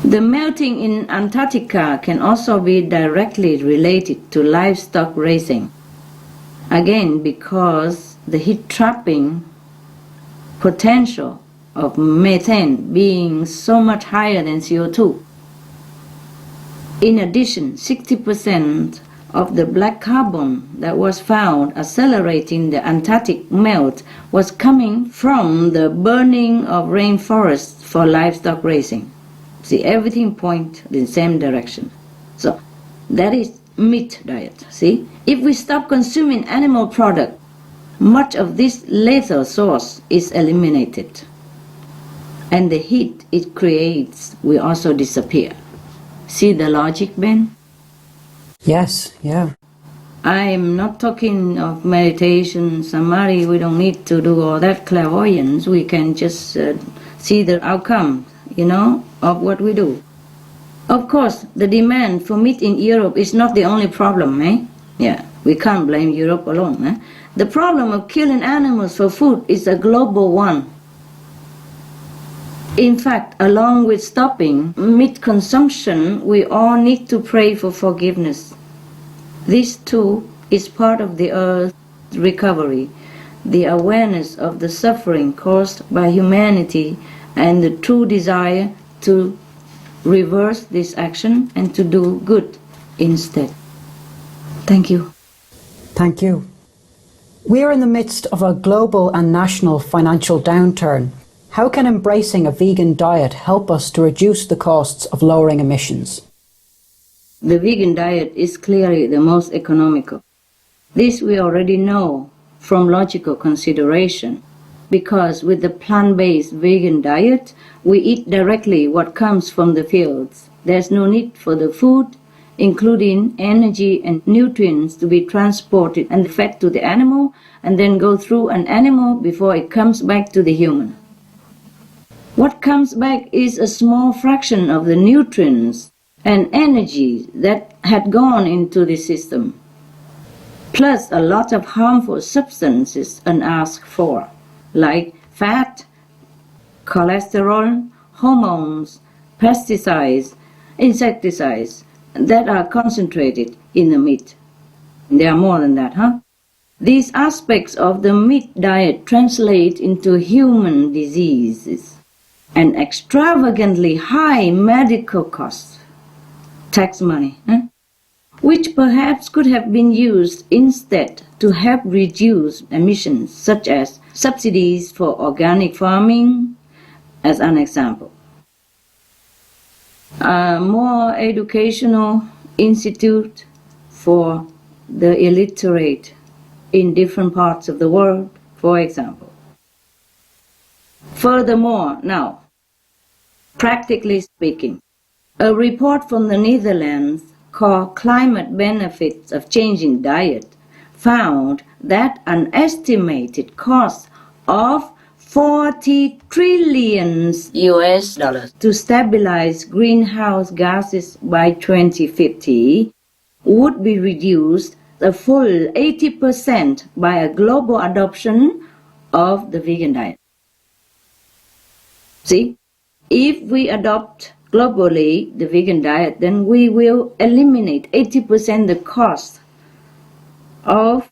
The melting in Antarctica can also be directly related to livestock raising. Again, because the heat trapping potential of methane being so much higher than CO2. In addition, 60% of the black carbon that was found accelerating the Antarctic melt was coming from the burning of rainforests for livestock raising. See, everything points in the same direction. So, that is meat diet, see? If we stop consuming animal product, much of this lethal source is eliminated. And the heat it creates will also disappear. See the logic, Ben? Yes, yeah. I'm not talking of meditation, samadhi. We don't need to do all that clairvoyance. We can just see the outcome, of what we do. Of course, the demand for meat in Europe is not the only problem, eh? Yeah, we can't blame Europe alone, eh? The problem of killing animals for food is a global one. In fact, along with stopping meat consumption, we all need to pray for forgiveness. This too is part of the Earth's recovery, the awareness of the suffering caused by humanity and the true desire to reverse this action and to do good instead. Thank you. Thank you. We are in the midst of a global and national financial downturn. How can embracing a vegan diet help us to reduce the costs of lowering emissions? The vegan diet is clearly the most economical. This we already know from logical consideration, because with the plant-based vegan diet, we eat directly what comes from the fields. There's no need for the food including energy and nutrients to be transported and fed to the animal and then go through an animal before it comes back to the human. What comes back is a small fraction of the nutrients and energy that had gone into the system, plus a lot of harmful substances unasked for, like fat, cholesterol, hormones, pesticides, insecticides that are concentrated in the meat. There are more than that, huh? These aspects of the meat diet translate into human diseases and extravagantly high medical costs, tax money, which perhaps could have been used instead to help reduce emissions, such as subsidies for organic farming, as an example. A more educational institute for the illiterate in different parts of the world, for example. Furthermore, now, practically speaking, a report from the Netherlands called Climate Benefits of Changing Diet found that an estimated cost of $40 trillion to stabilize greenhouse gases by 2050 would be reduced a full 80% by a global adoption of the vegan diet. See, if we adopt globally the vegan diet, then we will eliminate 80% the cost of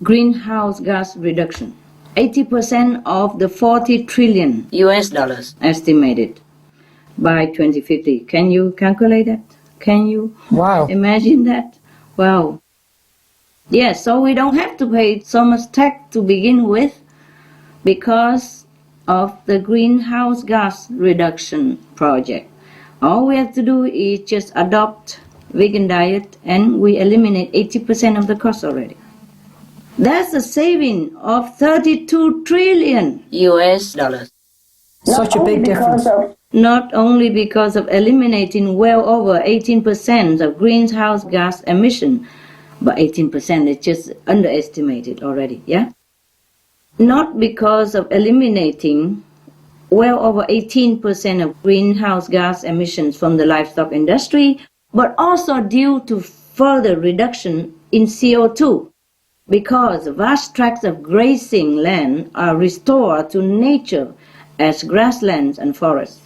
greenhouse gas reduction. 80% of the $40 trillion estimated by 2050. Can you calculate that? Can you imagine that? Wow. Yes, so we don't have to pay so much tax to begin with because of the greenhouse gas reduction project. All we have to do is just adopt vegan diet and we eliminate 80% of the cost already. That's a saving of $32 trillion. Such a big difference. Not only because of eliminating well over 18% of greenhouse gas emission, but 18% is just underestimated already, yeah? Not because of eliminating well over 18% of greenhouse gas emissions from the livestock industry, but also due to further reduction in CO2. Because vast tracts of grazing land are restored to nature as grasslands and forests.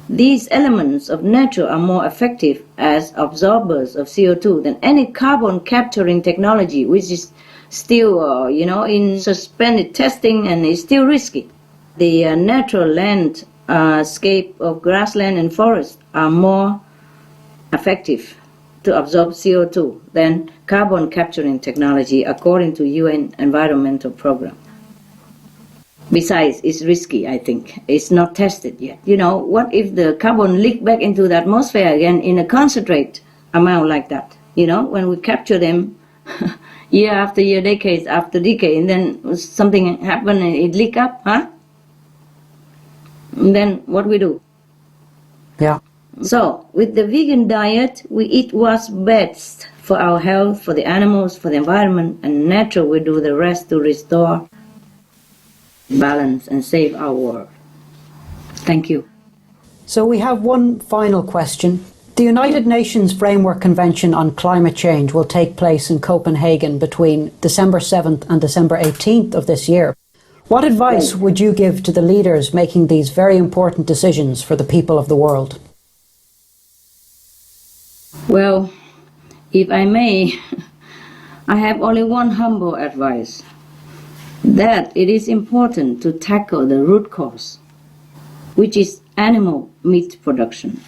These elements of nature are more effective as absorbers of CO2 than any carbon capturing technology, which is still, in suspended testing and is still risky. The natural landscape of grassland and forest are more effective to absorb CO2 than carbon capturing technology, according to UN Environmental Program. Besides, it's risky, I think. It's not tested yet. What if the carbon leak back into the atmosphere again in a concentrate amount like that? When we capture them year after year, decades after decade, and then something happen and it leak up, huh? And then what we do? Yeah. So, with the vegan diet, we eat what's best for our health, for the animals, for the environment, and nature will do the rest to restore balance and save our world. Thank you. So we have one final question. The United Nations Framework Convention on Climate Change will take place in Copenhagen between December 7th and December 18th of this year. What advice would you give to the leaders making these very important decisions for the people of the world? Well, if I may, I have only one humble advice, that it is important to tackle the root cause, which is animal meat production.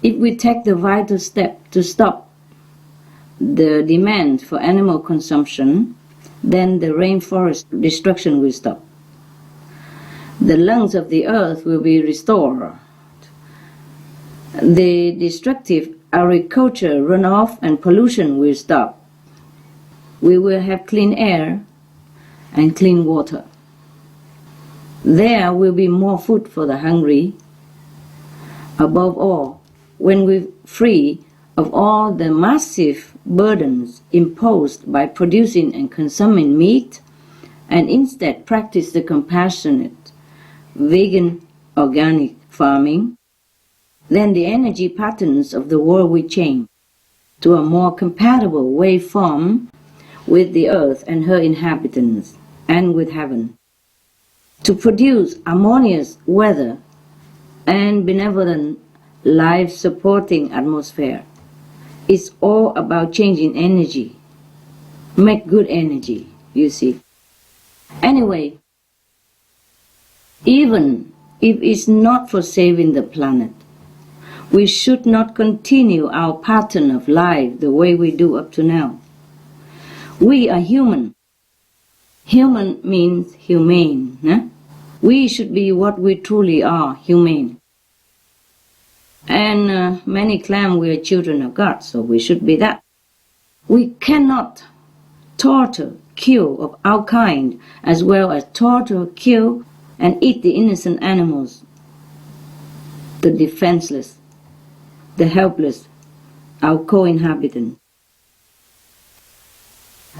If we take the vital step to stop the demand for animal consumption, then the rainforest destruction will stop. The lungs of the earth will be restored. The destructive agriculture runoff and pollution will stop. We will have clean air and clean water. There will be more food for the hungry. Above all, when we free of all the massive burdens imposed by producing and consuming meat, and instead practice the compassionate, vegan, organic farming, then the energy patterns of the world will change to a more compatible waveform with the earth and her inhabitants, and with heaven, to produce harmonious weather and benevolent life-supporting atmosphere. It's all about changing energy. Make good energy, you see. Anyway, even if it's not for saving the planet, we should not continue our pattern of life the way we do up to now. We are human. Human means humane. We should be what we truly are, humane. And many claim we are children of God, so we should be that. We cannot torture, kill of our kind, as well as torture, kill, and eat the innocent animals, the defenseless, the helpless, our co-inhabitants.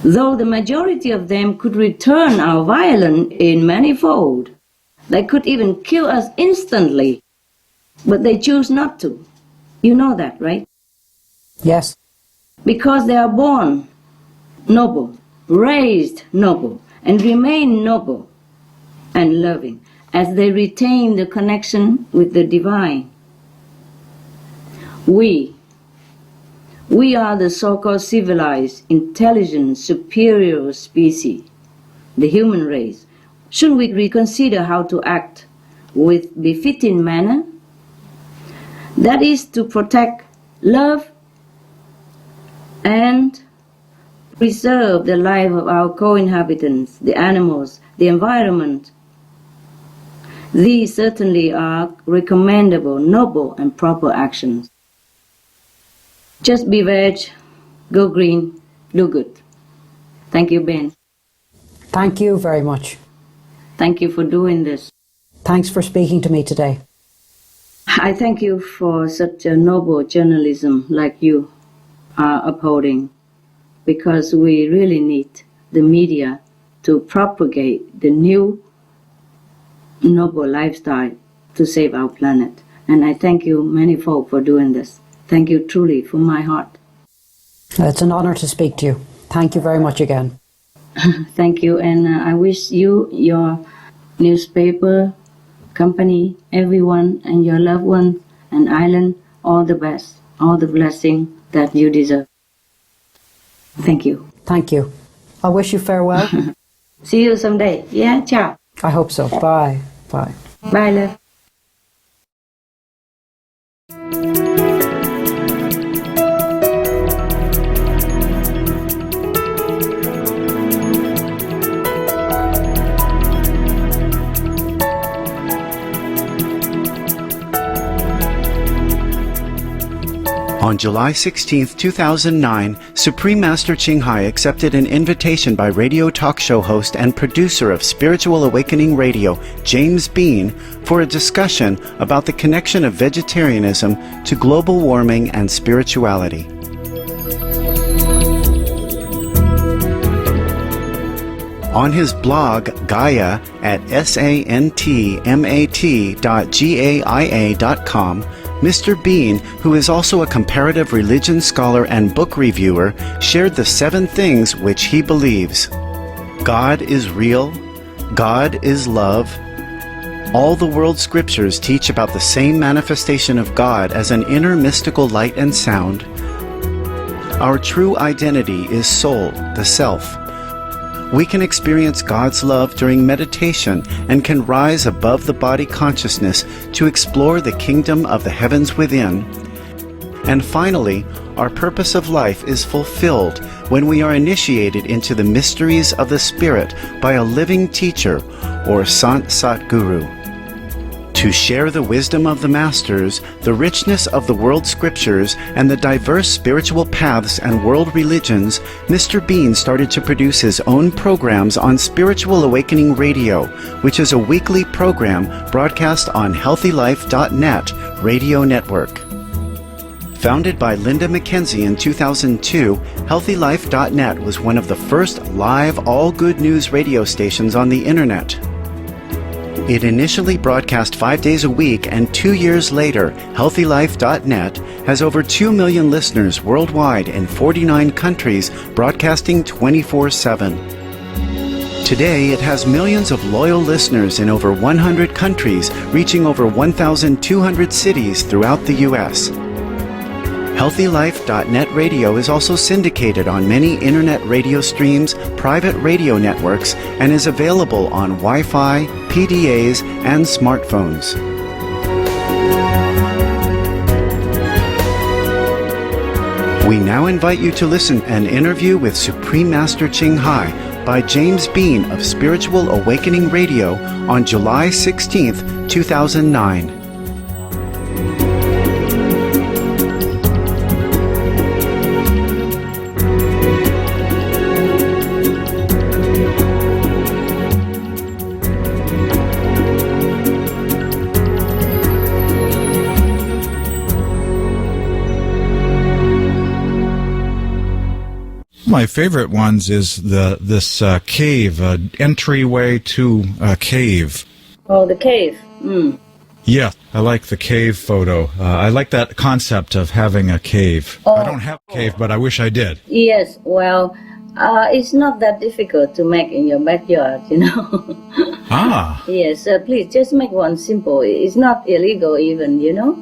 Though the majority of them could return our violence in manifold, they could even kill us instantly, but they choose not to. You know that, right? Yes. Because they are born noble, raised noble, and remain noble and loving as they retain the connection with the divine. We are the so-called civilized, intelligent, superior species, the human race. Should we reconsider how to act with befitting manner? That is to protect, love, and preserve the life of our co-inhabitants, the animals, the environment. These certainly are recommendable, noble, and proper actions. Just be veg, go green, do good. Thank you, Ben. Thank you very much. Thank you for doing this. Thanks for speaking to me today. I thank you for such a noble journalism like you are upholding, because we really need the media to propagate the new noble lifestyle to save our planet. And I thank you, many folk, for doing this. Thank you truly from my heart. It's an honor to speak to you. Thank you very much again. Thank you, and I wish you, your newspaper, company, everyone, and your loved ones and island all the best, all the blessing that you deserve. Thank you. Thank you. I wish you farewell. See you someday. Yeah, ciao. I hope so. Bye. Bye. Bye, love. On July 16, 2009, Supreme Master Ching Hai accepted an invitation by radio talk show host and producer of Spiritual Awakening Radio, James Bean, for a discussion about the connection of vegetarianism to global warming and spirituality. On his blog, Gaia, at santmat.gaia.com, Mr. Bean, who is also a comparative religion scholar and book reviewer, shared the 7 things which he believes. God is real. God is love. All the world scriptures teach about the same manifestation of God as an inner mystical light and sound. Our true identity is soul, the self. We can experience God's love during meditation and can rise above the body consciousness to explore the kingdom of the heavens within. And finally, our purpose of life is fulfilled when we are initiated into the mysteries of the Spirit by a living teacher or Sant Sat Guru. To share the wisdom of the Masters, the richness of the world scriptures, and the diverse spiritual paths and world religions, Mr. Bean started to produce his own programs on Spiritual Awakening Radio, which is a weekly program broadcast on HealthyLife.net radio network. Founded by Linda McKenzie in 2002, HealthyLife.net was one of the first live all good news radio stations on the internet. It initially broadcast 5 days a week, and 2 years later, HealthyLife.net has over 2 million listeners worldwide in 49 countries, broadcasting 24/7. Today, it has millions of loyal listeners in over 100 countries, reaching over 1,200 cities throughout the U.S. HealthyLife.net radio is also syndicated on many internet radio streams, private radio networks, and is available on Wi-Fi, PDAs, and smartphones. We now invite you to listen to an interview with Supreme Master Ching Hai by James Bean of Spiritual Awakening Radio on July 16th, 2009. My favorite ones is this cave, entryway to a cave. Oh, the cave. Mm. Yeah, I like the cave photo. I like that concept of having a cave. Oh. I don't have a cave, but I wish I did. Yes, well, it's not that difficult to make in your backyard, you know. Ah. Yes, please just make one simple. It's not illegal even, you know.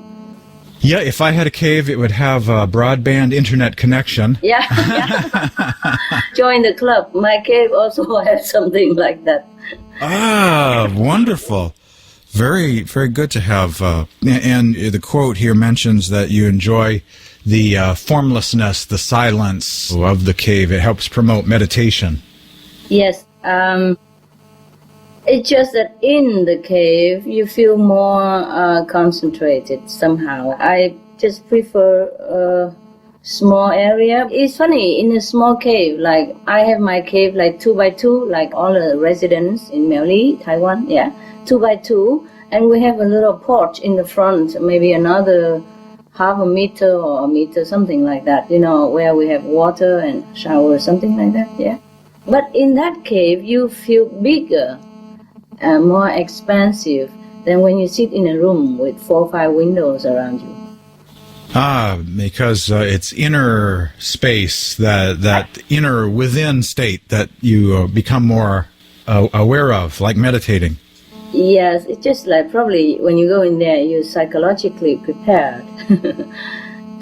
Yeah, if I had a cave, it would have a broadband internet connection. Yeah, yeah. Join the club. My cave also has something like that. Ah, wonderful. Very, very good to have. And the quote here mentions that you enjoy the formlessness, the silence of the cave. It helps promote meditation. Yes. It's just that in the cave you feel more concentrated somehow. I just prefer a small area. It's funny, in a small cave, like I have my cave like 2 by 2, like all the residents in Miaoli, Taiwan, yeah, 2 by 2, and we have a little porch in the front, maybe another half a meter or a meter, something like that, you know, where we have water and shower, something like that, yeah. But in that cave you feel bigger. More expansive than when you sit in a room with 4 or 5 windows around you. Ah, because it's inner space, that inner within state that you become more aware of, like meditating. Yes, it's just like probably when you go in there, you're psychologically prepared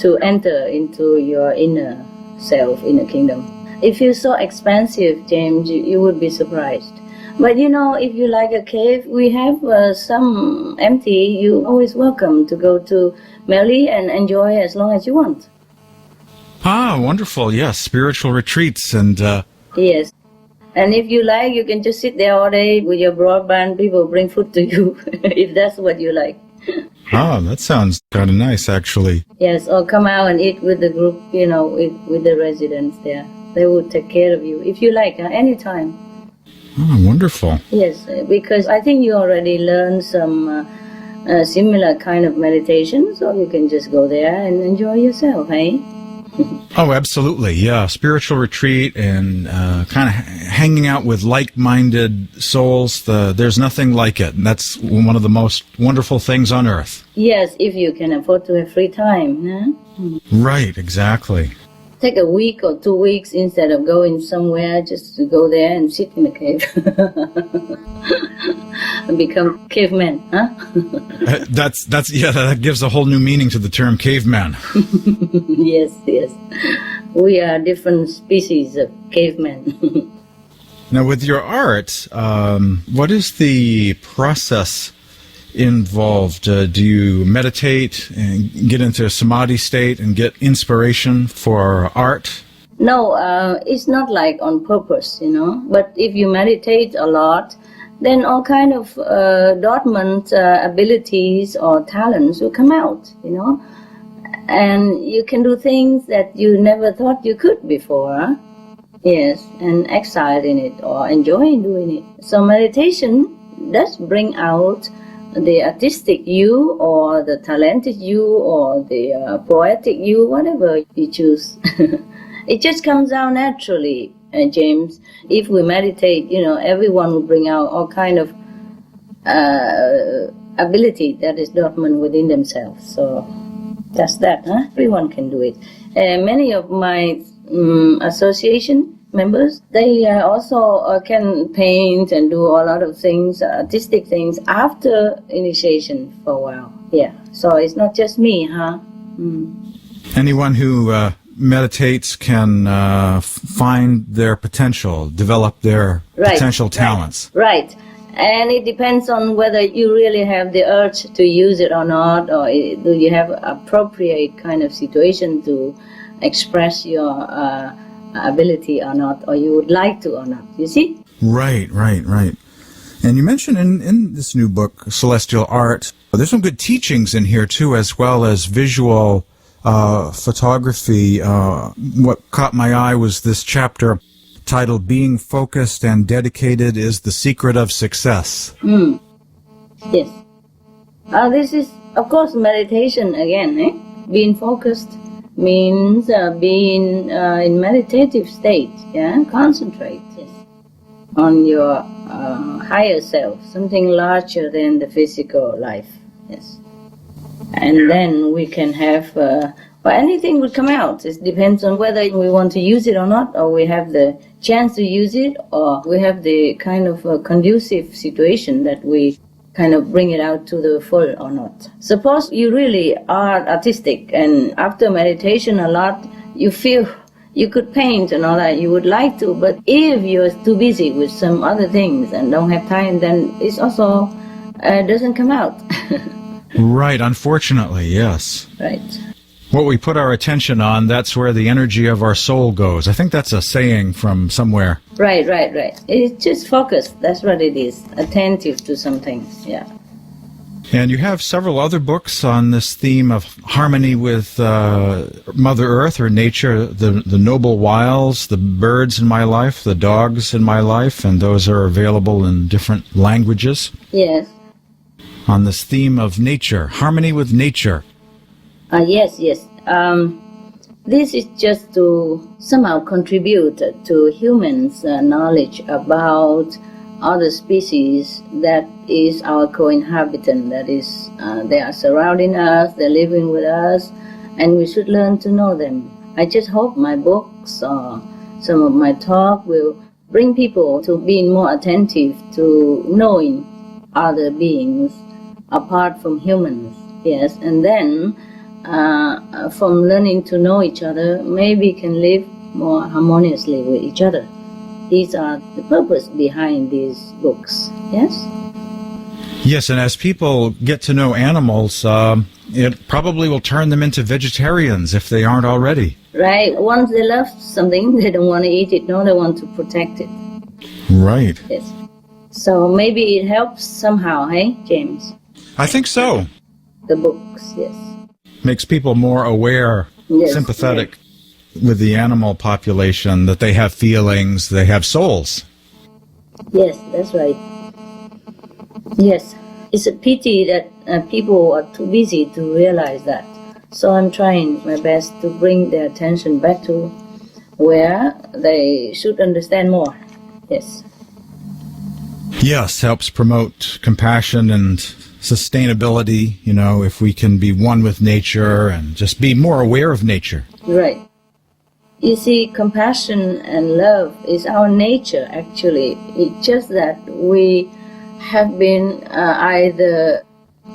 to enter into your inner self, inner kingdom. It feels so expansive, James, you would be surprised. But you know, if you like a cave, we have some empty. You're always welcome to go to Miaoli and enjoy as long as you want. Ah, wonderful. Yes, spiritual retreats and... Yes. And if you like, you can just sit there all day with your broadband. People bring food to you, if that's what you like. Ah, that sounds kind of nice, actually. Yes, or come out and eat with the group, you know, with the residents there. They will take care of you, if you like, anytime. Oh, wonderful. Yes, because I think you already learned some similar kind of meditation, so you can just go there and enjoy yourself, eh? Oh, absolutely, yeah. Spiritual retreat and kind of hanging out with like-minded souls. There's nothing like it. And that's one of the most wonderful things on earth. Yes, if you can afford to have free time. Huh? Right, exactly. Take a week or 2 weeks instead of going somewhere, just to go there and sit in a cave and become caveman, huh? That gives a whole new meaning to the term caveman. Yes. We are different species of cavemen. Now, with your art, what is the process involved? Do you meditate and get into a samadhi state and get inspiration for art? No, it's not like on purpose, you know. But if you meditate a lot, then all kind of dormant abilities or talents will come out, you know. And you can do things that you never thought you could before. Huh? Yes, and excite in it or enjoy doing it. So meditation does bring out the artistic you or the talented you or the poetic you, whatever you choose. It just comes out naturally, James. If we meditate, everyone will bring out all kind of ability that is dormant within themselves. So that's that, huh? Everyone can do it. Many of my association members, they also can paint and do a lot of things, artistic things, after initiation for a while. Yeah, so it's not just me, huh? Anyone who meditates can find their potential, develop their potential talents. Right. And it depends on whether you really have the urge to use it or not, or do you have appropriate kind of situation to express your ability or not, or you would like to or not, you see? Right. And you mentioned in this new book, Celestial Art, there's some good teachings in here too, as well as visual photography. What caught my eye was this chapter titled Being Focused and Dedicated is the Secret of Success. Yes. This is, of course, meditation again. Being focused means being in meditative state, concentrate on your higher self, something larger than the physical life, and then we can have anything will come out. It depends on whether we want to use it or not, or we have the chance to use it, or we have the kind of conducive situation that we kind of bring it out to the full or not. Suppose you really are artistic, and after meditation a lot, you feel you could paint and all that, you would like to, but if you're too busy with some other things and don't have time, then it's also doesn't come out. Right, unfortunately, yes. Right. What we put our attention on, that's where the energy of our soul goes. I think that's a saying from somewhere. Right. It's just focused. That's what it is. Attentive to some things, And you have several other books on this theme of harmony with Mother Earth or nature, the noble wilds, the birds in my life, the dogs in my life, and those are available in different languages. Yes. On this theme of nature, harmony with nature. Yes. This is just to somehow contribute to humans' knowledge about other species that is our co-inhabitant, that is, they are surrounding us, they're living with us, and we should learn to know them. I just hope my books or some of my talk will bring people to being more attentive to knowing other beings apart from humans, and then from learning to know each other, maybe can live more harmoniously with each other. These are the purpose behind these books, yes? Yes, and as people get to know animals, it probably will turn them into vegetarians if they aren't already. Right. Once they love something, they don't want to eat it, no, they want to protect it. Right. Yes. So maybe it helps somehow, hey, James? I think so. The books, yes. Makes people more aware, sympathetic with the animal population, that they have feelings, they have souls. Yes, that's right. Yes, it's a pity that people are too busy to realize that. So I'm trying my best to bring their attention back to where they should understand more. Yes. Yes, helps promote compassion and sustainability, if we can be one with nature and just be more aware of nature. Right. You see, compassion and love is our nature, actually. It's just that we have been either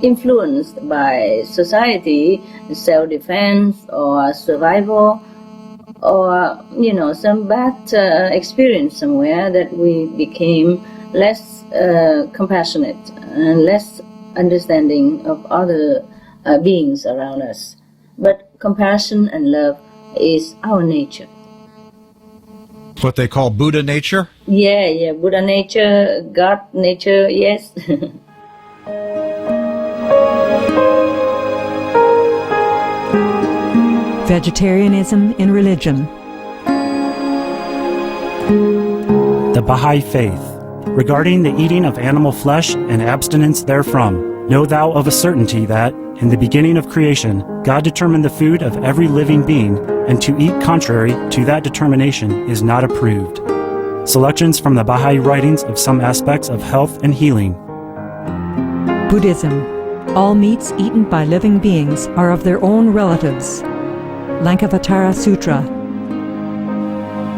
influenced by society, self-defense or survival, or, some bad experience somewhere that we became less compassionate and less understanding of other beings around us. But compassion and love is our nature. What they call Buddha nature? Yeah, Buddha nature, God nature, yes. Vegetarianism in religion. The Baha'i Faith, regarding the eating of animal flesh and abstinence therefrom. Know thou of a certainty that, in the beginning of creation, God determined the food of every living being, and to eat contrary to that determination is not approved. Selections from the Baha'i writings of some aspects of health and healing. Buddhism. All meats eaten by living beings are of their own relatives. Lankavatara Sutra.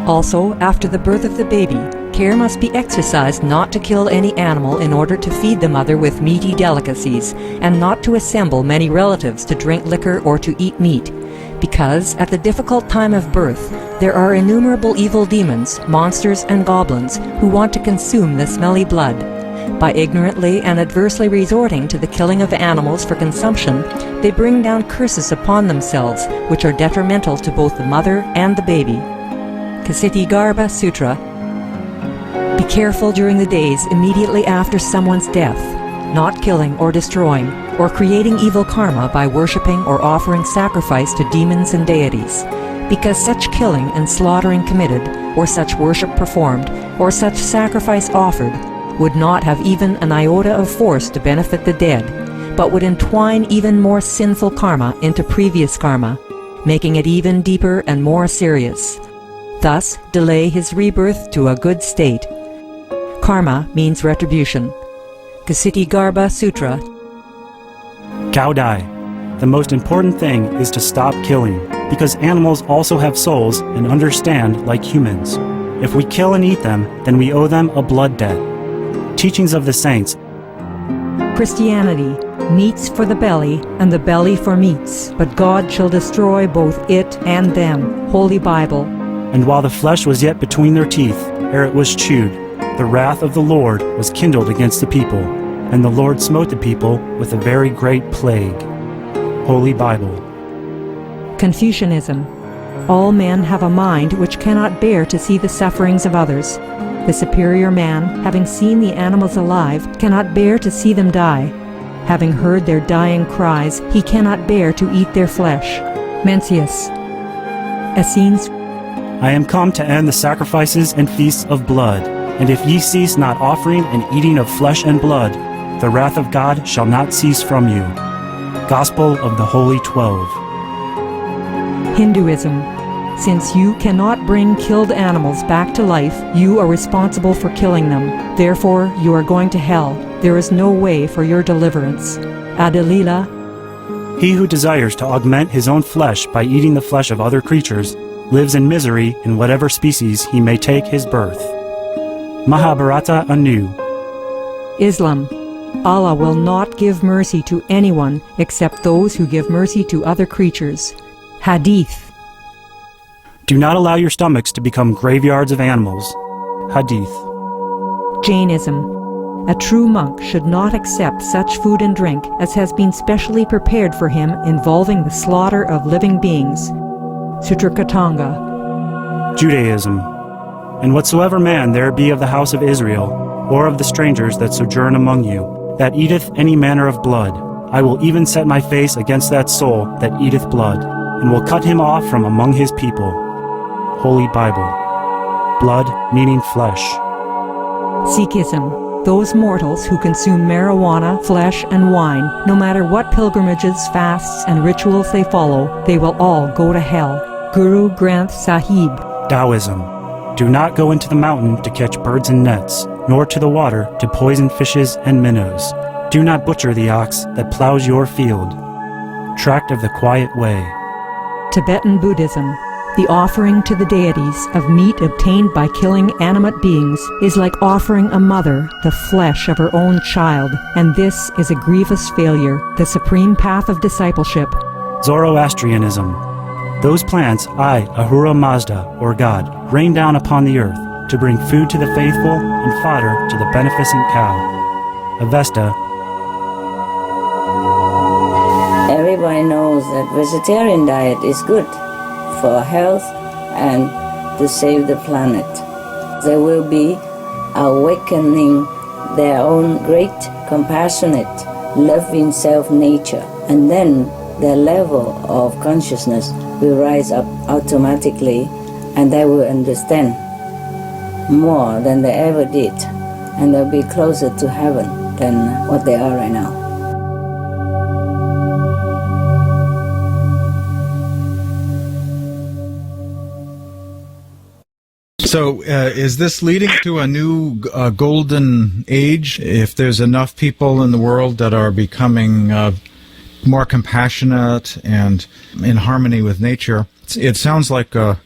Also, after the birth of the baby, care must be exercised not to kill any animal in order to feed the mother with meaty delicacies, and not to assemble many relatives to drink liquor or to eat meat, because at the difficult time of birth there are innumerable evil demons, monsters, and goblins who want to consume the smelly blood. By ignorantly and adversely resorting to the killing of animals for consumption, they bring down curses upon themselves, which are detrimental to both the mother and the baby. Ksitigarbha Sutra. Be careful during the days immediately after someone's death, not killing or destroying, or creating evil karma by worshipping or offering sacrifice to demons and deities, because such killing and slaughtering committed, or such worship performed, or such sacrifice offered, would not have even an iota of force to benefit the dead, but would entwine even more sinful karma into previous karma, making it even deeper and more serious. Thus, delay his rebirth to a good state. Karma means retribution. Ksitigarbha Sutra. Gaudai. The most important thing is to stop killing, because animals also have souls and understand like humans. If we kill and eat them, then we owe them a blood debt. Teachings of the Saints. Christianity. Meats for the belly, and the belly for meats, but God shall destroy both it and them. Holy Bible. And while the flesh was yet between their teeth, ere it was chewed, the wrath of the Lord was kindled against the people, and the Lord smote the people with a very great plague. Holy Bible. Confucianism. All men have a mind which cannot bear to see the sufferings of others. The superior man, having seen the animals alive, cannot bear to see them die. Having heard their dying cries, he cannot bear to eat their flesh. Mencius. Essenes. I am come to end the sacrifices and feasts of blood, and if ye cease not offering and eating of flesh and blood, the wrath of God shall not cease from you. Gospel of the Holy 12. Hinduism. Since you cannot bring killed animals back to life, you are responsible for killing them. Therefore, you are going to hell. There is no way for your deliverance. Adilila. He who desires to augment his own flesh by eating the flesh of other creatures lives in misery in whatever species he may take his birth. Mahabharata anew. Islam. Allah will not give mercy to anyone except those who give mercy to other creatures. Hadith. Do not allow your stomachs to become graveyards of animals. Hadith. Jainism. A true monk should not accept such food and drink as has been specially prepared for him involving the slaughter of living beings. Sutrakatanga. Judaism. And whatsoever man there be of the house of Israel, or of the strangers that sojourn among you, that eateth any manner of blood, I will even set my face against that soul that eateth blood, and will cut him off from among his people. Holy Bible. Blood meaning flesh. Sikhism. Those mortals who consume marijuana, flesh, and wine, no matter what pilgrimages, fasts, and rituals they follow, they will all go to hell. Guru Granth Sahib. Taoism. Do not go into the mountain to catch birds and nets, nor to the water to poison fishes and minnows. Do not butcher the ox that plows your field. Tract of the Quiet Way. Tibetan Buddhism. The offering to the deities of meat obtained by killing animate beings is like offering a mother the flesh of her own child, and this is a grievous failure, the supreme path of discipleship. Zoroastrianism. Those plants I, Ahura Mazda, or God, rain down upon the earth to bring food to the faithful and fodder to the beneficent cow. Avesta. Everybody knows that vegetarian diet is good for health and to save the planet. They will be awakening their own great, compassionate, loving self-nature, and then their level of consciousness will rise up automatically, and they will understand more than they ever did, and they'll be closer to heaven than what they are right now. So is this leading to a new golden age? If there's enough people in the world that are becoming more compassionate and in harmony with nature, it sounds like a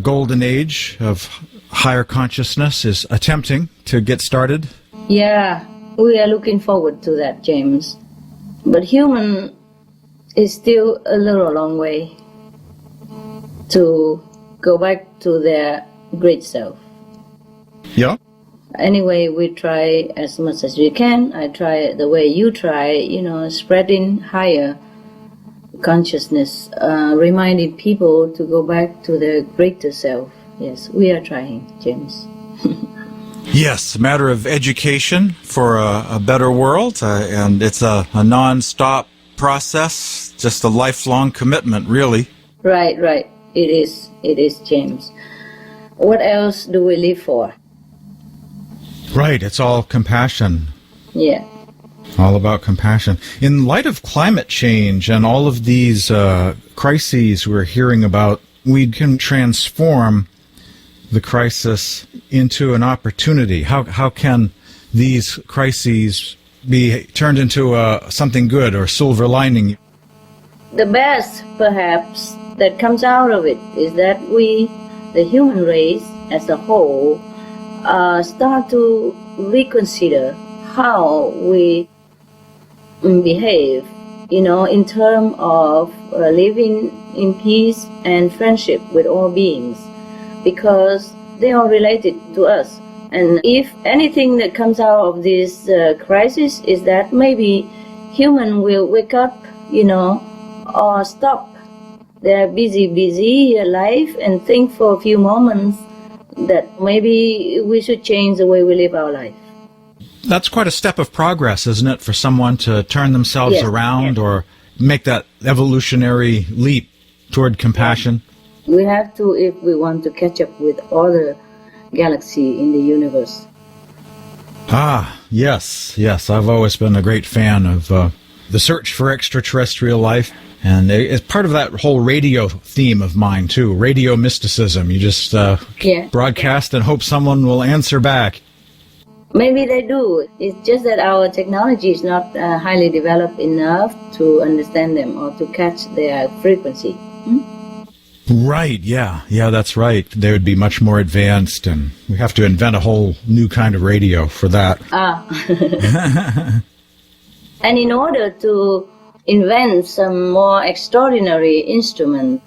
golden age of higher consciousness is attempting to get started. Yeah, we are looking forward to that, James. But human is still a little long way to go back to their great self. Yeah. Anyway, we try as much as we can. I try the way you try, spreading higher consciousness, reminding people to go back to their greater self. Yes, we are trying, James. Yes, a matter of education for a better world, and it's a non-stop process, just a lifelong commitment, really. Right. It is, James. What else do we live for? Right, it's all compassion. Yeah. All about compassion. In light of climate change and all of these crises we're hearing about, we can transform the crisis into an opportunity. How can these crises be turned into something good or silver lining? The best, perhaps, that comes out of it is that we, the human race as a whole, start to reconsider how we behave, in terms of living in peace and friendship with all beings, because they are related to us. And if anything that comes out of this crisis is that maybe human will wake up, or stop their busy life and think for a few moments that maybe we should change the way we live our life. That's quite a step of progress, isn't it, for someone to turn themselves around or make that evolutionary leap toward compassion? We have to if we want to catch up with other galaxy in the universe. Ah, yes. I've always been a great fan of the search for extraterrestrial life. And it's part of that whole radio theme of mine, too. Radio mysticism. You just broadcast and hope someone will answer back. Maybe they do. It's just that our technology is not highly developed enough to understand them or to catch their frequency. Right, yeah, that's right. They would be much more advanced, and we have to invent a whole new kind of radio for that. And in order to invent some more extraordinary instrument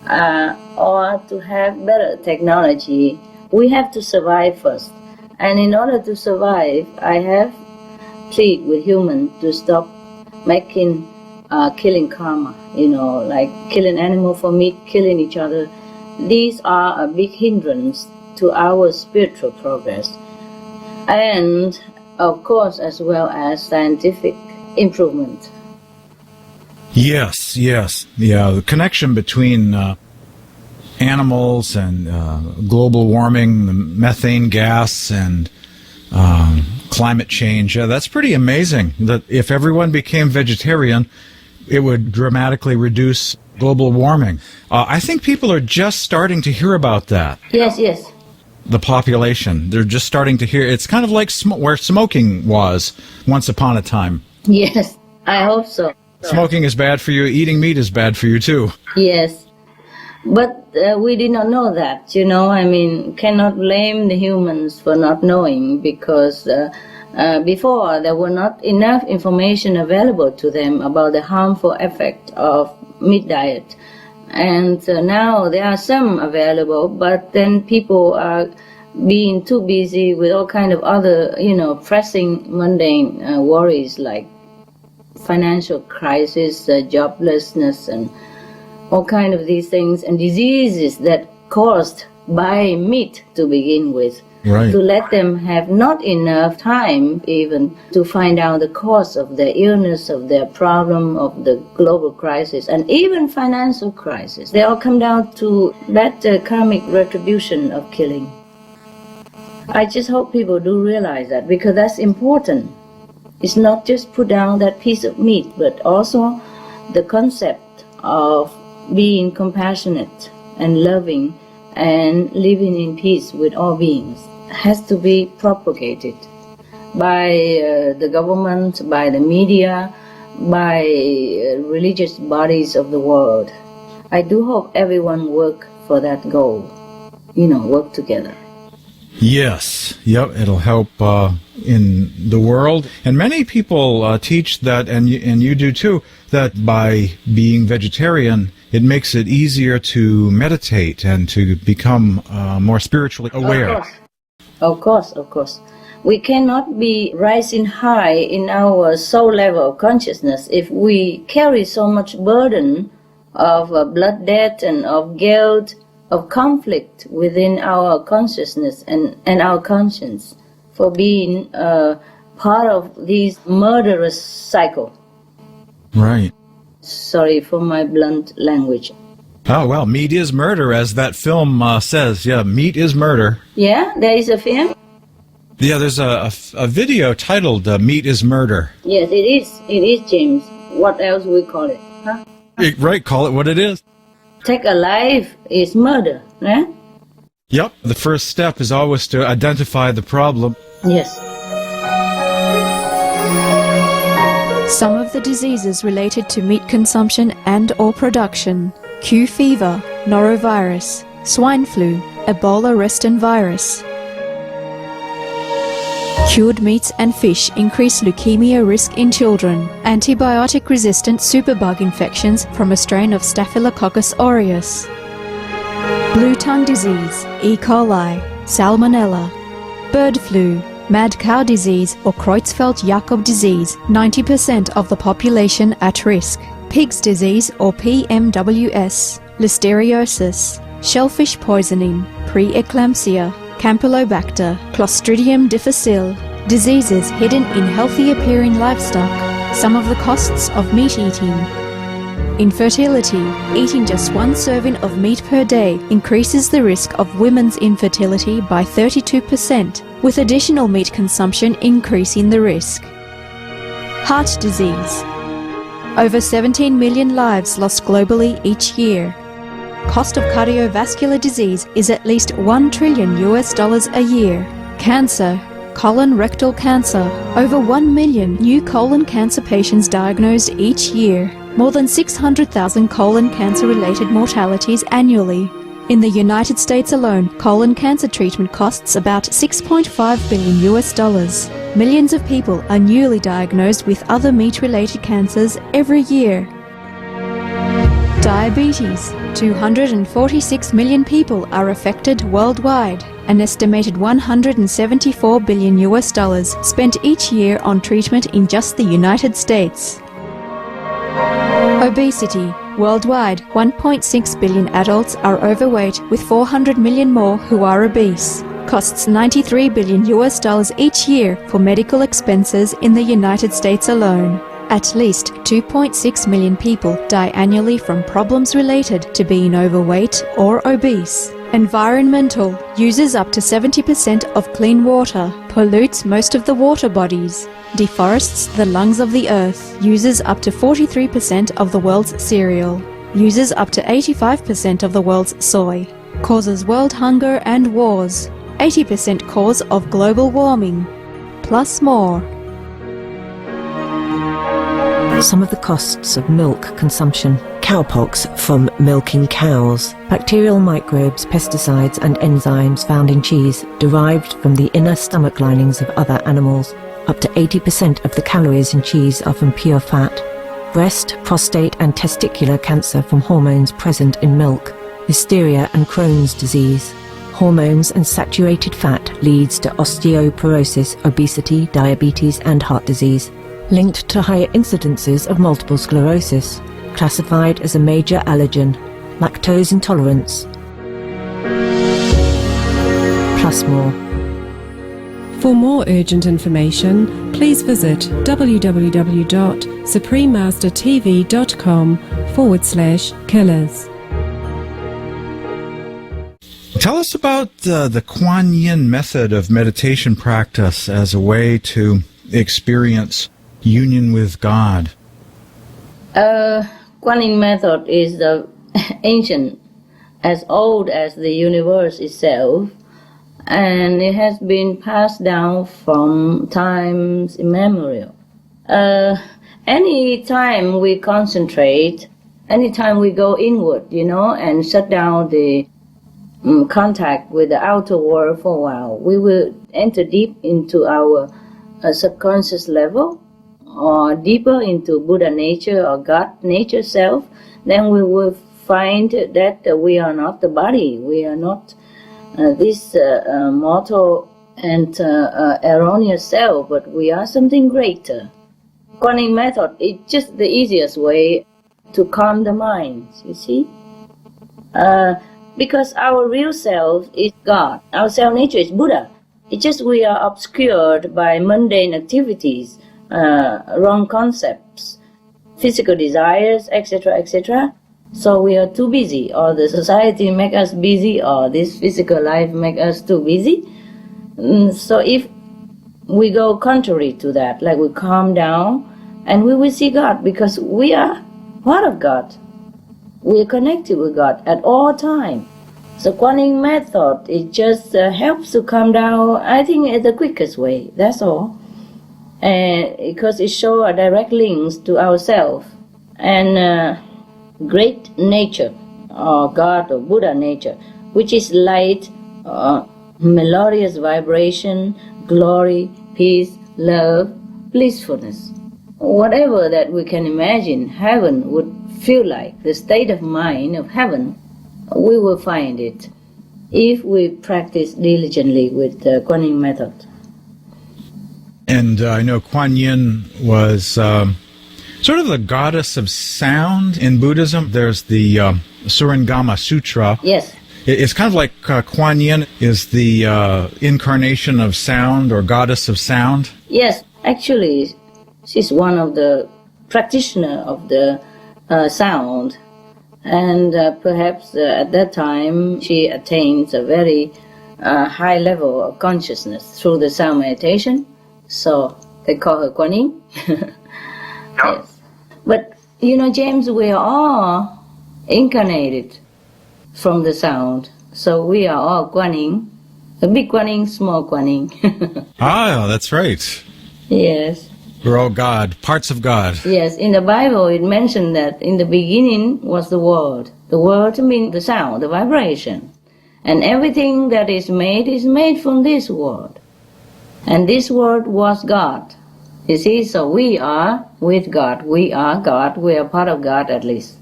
or to have better technology, we have to survive first. And in order to survive, I have pleaded with humans to stop making killing karma, like killing animal for meat, killing each other. These are a big hindrance to our spiritual progress. And, of course, as well as scientific improvement. Yes. Yeah, the connection between animals and global warming, the methane gas, and climate change. That's pretty amazing that if everyone became vegetarian, it would dramatically reduce global warming. I think people are just starting to hear about that. Yes. The population, they're just starting to hear. It's kind of like where smoking was once upon a time. Yes, I hope so. Smoking is bad for you. Eating meat is bad for you, too. Yes. But we did not know that, cannot blame the humans for not knowing, because before there were not enough information available to them about the harmful effect of meat diet. And now there are some available, but then people are being too busy with all kind of other, pressing, mundane worries like financial crisis, joblessness, and all kind of these things, and diseases that caused by meat to begin with. Right. To let them have not enough time even to find out the cause of their illness, of their problem, of the global crisis, and even financial crisis. They all come down to that karmic retribution of killing. I just hope people do realize that, because that's important. It's not just put down that piece of meat, but also the concept of being compassionate and loving and living in peace with all beings has to be propagated by the government, by the media, by religious bodies of the world. I do hope everyone work for that goal, work together. Yes, yep, it'll help in the world. And many people teach that, and you do too, that by being vegetarian, it makes it easier to meditate and to become more spiritually aware. Of course. We cannot be rising high in our soul level of consciousness if we carry so much burden of blood debt and of guilt, of conflict within our consciousness and our conscience for being part of this murderous cycle. Right. Sorry for my blunt language. Oh, well, meat is murder, as that film says. Yeah, meat is murder. Yeah, there is a film? Yeah, there's a video titled Meat is Murder. Yes, it is. It is, James. What else we call it? Huh? Right, call it what it is. Take a life is murder, eh? Yep, the first step is always to identify the problem. Yes. Some of the diseases related to meat consumption and or production: Q fever, norovirus, swine flu, Ebola reston virus. Cured meats and fish increase leukemia risk in children. Antibiotic-resistant superbug infections from a strain of Staphylococcus aureus. Blue tongue disease, E. coli, salmonella. Bird flu, mad cow disease or Creutzfeldt-Jakob disease, 90% of the population at risk. Pig's disease or PMWS, listeriosis, shellfish poisoning, preeclampsia, Campylobacter, Clostridium difficile, diseases hidden in healthy-appearing livestock. Some of the costs of meat eating. Infertility. Eating just one serving of meat per day increases the risk of women's infertility by 32%, with additional meat consumption increasing the risk. Heart disease. Over 17 million lives lost globally each year. Cost of cardiovascular disease is at least $1 trillion a year. Cancer. Colon rectal cancer. Over 1 million new colon cancer patients diagnosed each year. More than 600,000 colon cancer-related mortalities annually. In the United States alone, colon cancer treatment costs about $6.5 billion. Millions of people are newly diagnosed with other meat-related cancers every year. Diabetes. 246 million people are affected worldwide. An estimated $174 billion spent each year on treatment in just the United States. Obesity. Worldwide, 1.6 billion adults are overweight, with 400 million more who are obese. Costs $93 billion each year for medical expenses in the United States alone. At least 2.6 million people die annually from problems related to being overweight or obese. Environmental. Uses up to 70% of clean water. Pollutes most of the water bodies. Deforests the lungs of the earth. Uses up to 43% of the world's cereal. Uses up to 85% of the world's soy. Causes world hunger and wars. 80% cause of global warming. Plus more. Some of the costs of milk consumption. Cowpox from milking cows. Bacterial microbes, pesticides and enzymes found in cheese derived from the inner stomach linings of other animals. Up to 80% of the calories in cheese are from pure fat. Breast, prostate and testicular cancer from hormones present in milk. Hysteria and Crohn's disease. Hormones and saturated fat leads to osteoporosis, obesity, diabetes and heart disease. Linked to higher incidences of multiple sclerosis. Classified as a major allergen. Lactose intolerance. Plus more. For more urgent information, please visit www.suprememastertv.com/killers. Tell us about the Kuan Yin method of meditation practice as a way to experience union with God. Kuan Yin method is the ancient as old as the universe itself, and it has been passed down from times immemorial. Any time we concentrate, any time we go inward, and shut down the contact with the outer world for a while, we will enter deep into our subconscious level, or deeper into Buddha nature or God nature self. Then we will find that we are not the body, we are not this mortal and erroneous self, but we are something greater. Kuan Yin method is just the easiest way to calm the mind, you see. Because our real self is God. Our self nature is Buddha. It's just we are obscured by mundane activities, wrong concepts, physical desires, etc., etc. So we are too busy, or the society make us busy, or this physical life make us too busy. So if we go contrary to that, like we calm down, and we will see God, because we are part of God. We are connected with God at all times. So Kuan Yin method, it just helps to calm down. I think it's the quickest way, that's all. And because it shows direct links to ourselves and great nature, or God or Buddha nature, which is light, melodious vibration, glory, peace, love, blissfulness. Whatever that we can imagine heaven would feel like, the state of mind of heaven, we will find it if we practice diligently with the Kuan Yin method. And I know Kuan Yin was sort of the goddess of sound in Buddhism. There's the Surangama Sutra. Yes. It's kind of like Kuan Yin is the incarnation of sound, or goddess of sound. Yes, actually, she's one of the practitioners of the sound. And perhaps at that time she attains a very high level of consciousness through the sound meditation. So they call her Kuan Yin. Yes. But, James, we are all incarnated from the sound. So we are all Kuan Yin. A big Kuan Yin, small Kuan Yin. Ah, that's right. Yes. We're all God, parts of God. Yes, in the Bible it mentioned that in the beginning was the Word. The Word means the sound, the vibration. And everything that is made from this Word. And this Word was God. You see, so we are with God. We are God. We are part of God at least.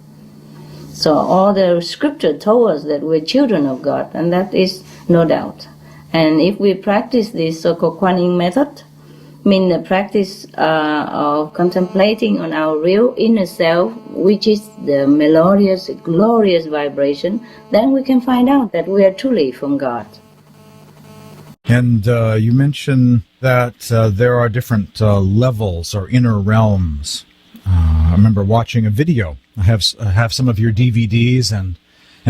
So all the scripture told us that we're children of God, and that is no doubt. And if we practice this so-called Kuan Yin method, mean the practice of contemplating on our real inner self, which is the melodious, glorious vibration, then we can find out that we are truly from God. And you mentioned that there are different levels or inner realms. I remember watching a video. I have some of your DVDs and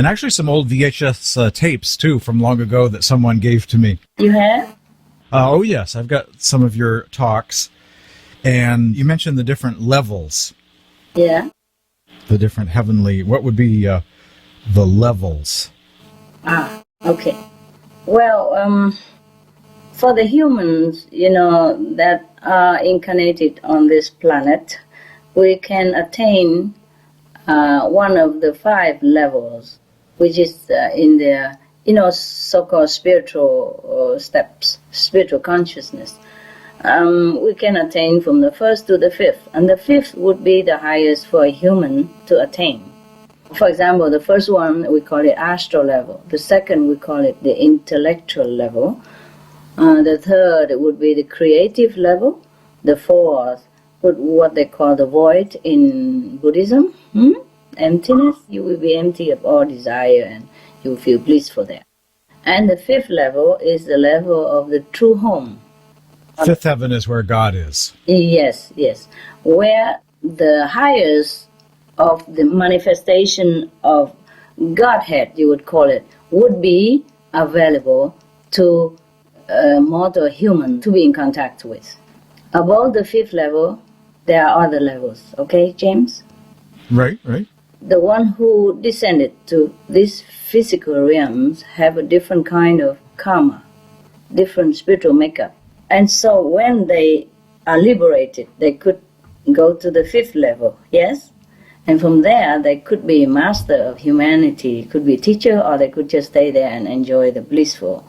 actually some old VHS tapes too from long ago that someone gave to me. You have? Oh, yes, I've got some of your talks, and you mentioned the different levels. Yeah. The different heavenly, what would be the levels? Ah, okay. Well, for the humans, that are incarnated on this planet, we can attain one of the 5 levels, which is in the so-called spiritual steps, spiritual consciousness. We can attain from the 1st to the 5th, and the 5th would be the highest for a human to attain. For example, the first one, we call it astral level. The second, we call it the intellectual level. The third would be the creative level. The fourth, what they call the void in Buddhism, emptiness. You will be empty of all desire and you will feel blissful there. And the 5th level is the level of the true home. 5th heaven is where God is. Yes, yes. Where the highest of the manifestation of Godhead, you would call it, would be available to a mortal human to be in contact with. Above the 5th level, there are other levels. Okay, James? Right, right. the one who descended to these physical realms have a different kind of karma, different spiritual makeup. And so when they are liberated, they could go to the 5th level, yes? And from there, they could be a master of humanity, could be a teacher, or they could just stay there and enjoy the blissful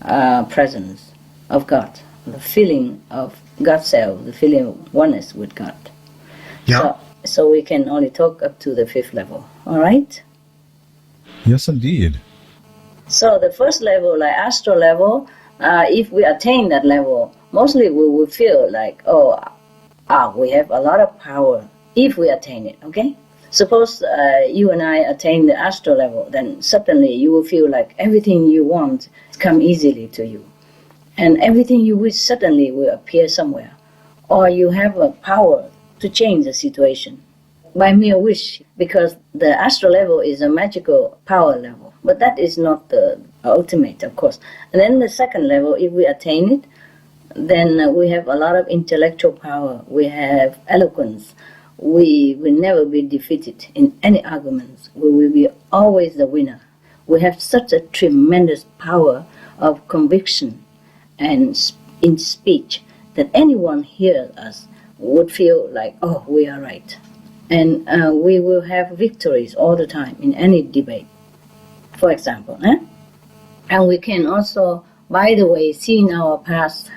presence of God, the feeling of God's self, the feeling of oneness with God. Yeah. So we can only talk up to the 5th level, all right? Yes, indeed. So the first level, like astral level, if we attain that level, mostly we will feel like, we have a lot of power if we attain it, okay? Suppose you and I attain the astral level, then suddenly you will feel like everything you want come easily to you. And everything you wish suddenly will appear somewhere. Or you have a power to change the situation by mere wish, because the astral level is a magical power level. But that is not the ultimate, of course. And then the second level, if we attain it, then we have a lot of intellectual power. We have eloquence. We will never be defeated in any arguments. We will be always the winner. We have such a tremendous power of conviction and in speech that anyone hears us would feel like, we are right. And we will have victories all the time in any debate, for example. And we can also, by the way, see in our past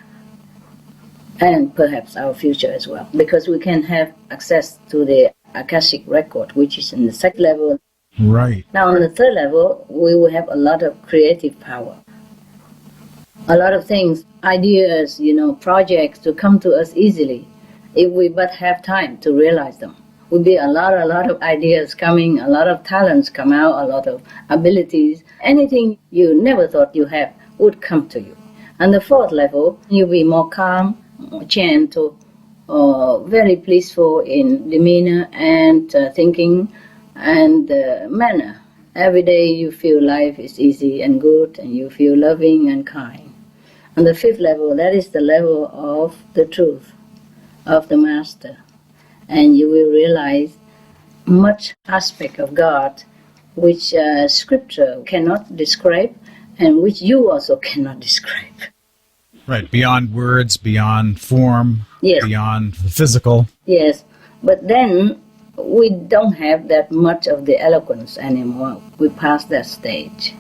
and perhaps our future as well, because we can have access to the Akashic record, which is in the 2nd level. Right. Now on the 3rd level, we will have a lot of creative power. A lot of things, ideas, projects to come to us easily, if we but have time to realize them. Will be a lot of ideas coming, a lot of talents come out, a lot of abilities. Anything you never thought you have would come to you. And the 4th level, you'll be more calm, gentle, very blissful in demeanor and thinking and manner. Every day you feel life is easy and good, and you feel loving and kind. And the 5th level, that is the level of the truth, of the Master. And you will realize much aspect of God which Scripture cannot describe and which you also cannot describe. Right, beyond words, beyond form, yes. Beyond the physical. Yes, but then we don't have that much of the eloquence anymore. We passed that stage.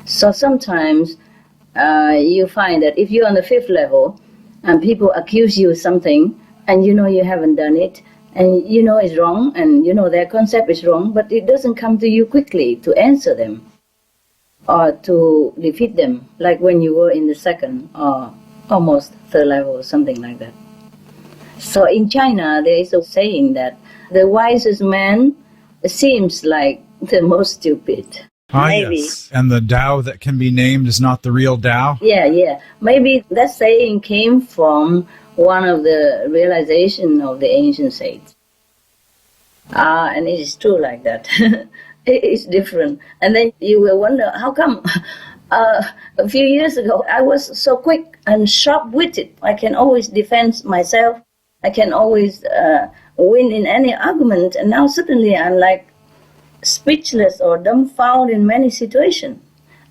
So sometimes you find that if you're on the 5th level and people accuse you of something and you haven't done it, and it's wrong, and their concept is wrong, but it doesn't come to you quickly to answer them or to defeat them, like when you were in the 2nd or almost 3rd level or something like that. So in China, there is a saying that the wisest man seems like the most stupid. Maybe. Yes. And the Tao that can be named is not the real Tao? Yeah. Maybe that saying came from one of the realization of the ancient saints. And it is true like that. It is different. And then you will wonder, how come a few years ago I was so quick and sharp-witted? I can always defend myself. I can always win in any argument. And now suddenly I'm like speechless or dumbfounded in many situations.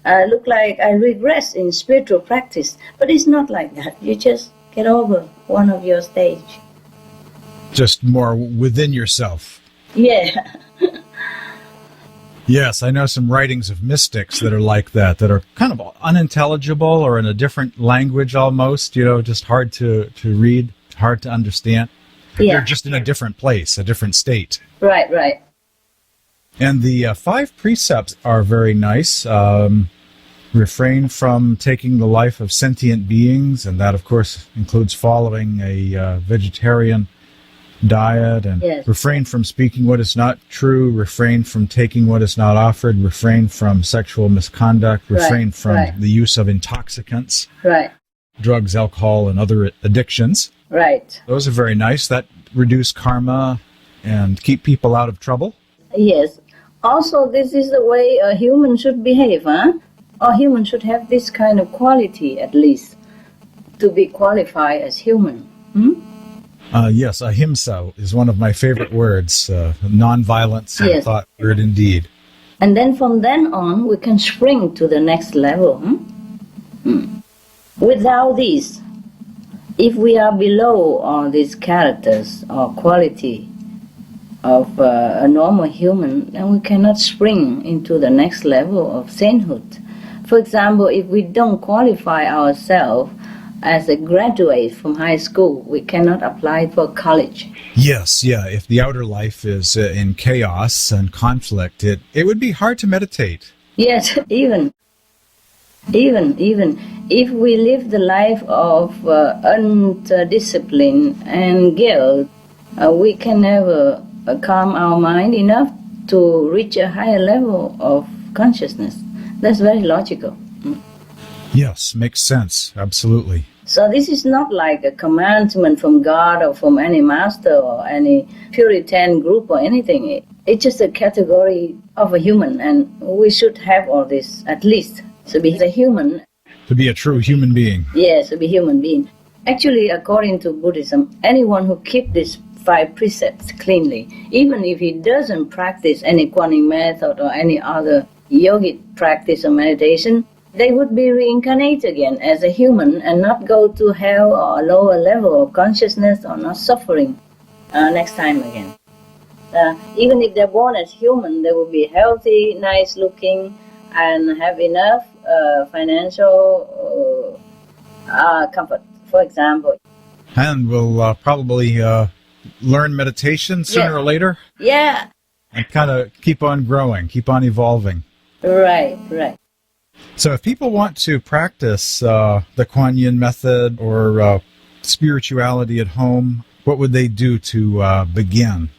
I look like I regress in spiritual practice. But it's not like that. You just get over one of your stage. Just more within yourself. Yeah. Yes, I know some writings of mystics that are like that are kind of unintelligible or in a different language almost, just hard to read, hard to understand. Yeah. They're just in a different place, a different state. Right. And the 5 precepts are very nice. Refrain from taking the life of sentient beings, and that, of course, includes following a vegetarian diet, and yes. Refrain from speaking what is not true, refrain from taking what is not offered, refrain from sexual misconduct, refrain from the use of intoxicants, drugs, alcohol, and other addictions. Right. Those are very nice. That reduce karma and keep people out of trouble. Yes. Also, this is the way a human should behave, huh? A human should have this kind of quality, at least, to be qualified as human. Yes, ahimsa is one of my favorite words. Non-violence and Yes. thought word indeed. And then from then on, we can spring to the next level. Without these, if we are below all these characters or quality of a normal human, then we cannot spring into the next level of sainthood. For example, if we don't qualify ourselves as a graduate from high school, we cannot apply for college. Yes, yeah. If the outer life is in chaos and conflict, it would be hard to meditate. Yes, even if we live the life of undiscipline and guilt, we can never calm our mind enough to reach a higher level of consciousness. That's very logical. Yes, makes sense. Absolutely. So this is not like a commandment from God or from any master or any Puritan group or anything. It's just a category of a human, and we should have all this at least to be a human. To be a true human being. Yes, to be human being. Actually, according to Buddhism, anyone who keeps these 5 precepts cleanly, even if he doesn't practice any Kuan method or any other yogic practice or meditation, they would be reincarnated again as a human and not go to hell or a lower level of consciousness or not suffering next time again. Even if they're born as human, they will be healthy, nice looking, and have enough financial comfort, for example. And we'll probably learn meditation sooner or later. Yeah. And kind of keep on growing, keep on evolving. Right. So if people want to practice the Kuan Yin method or spirituality at home, what would they do to begin?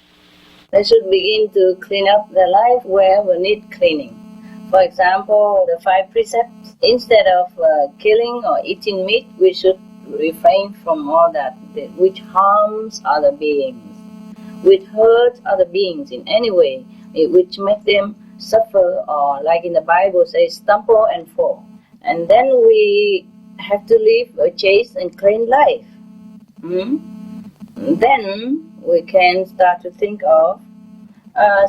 They should begin to clean up their life where we need cleaning. For example, the 5 precepts, instead of killing or eating meat, we should refrain from all that which harms other beings, which hurts other beings in any way, which make them suffer, or like in the Bible says, stumble and fall. And then we have to live a chaste and clean life. Then we can start to think of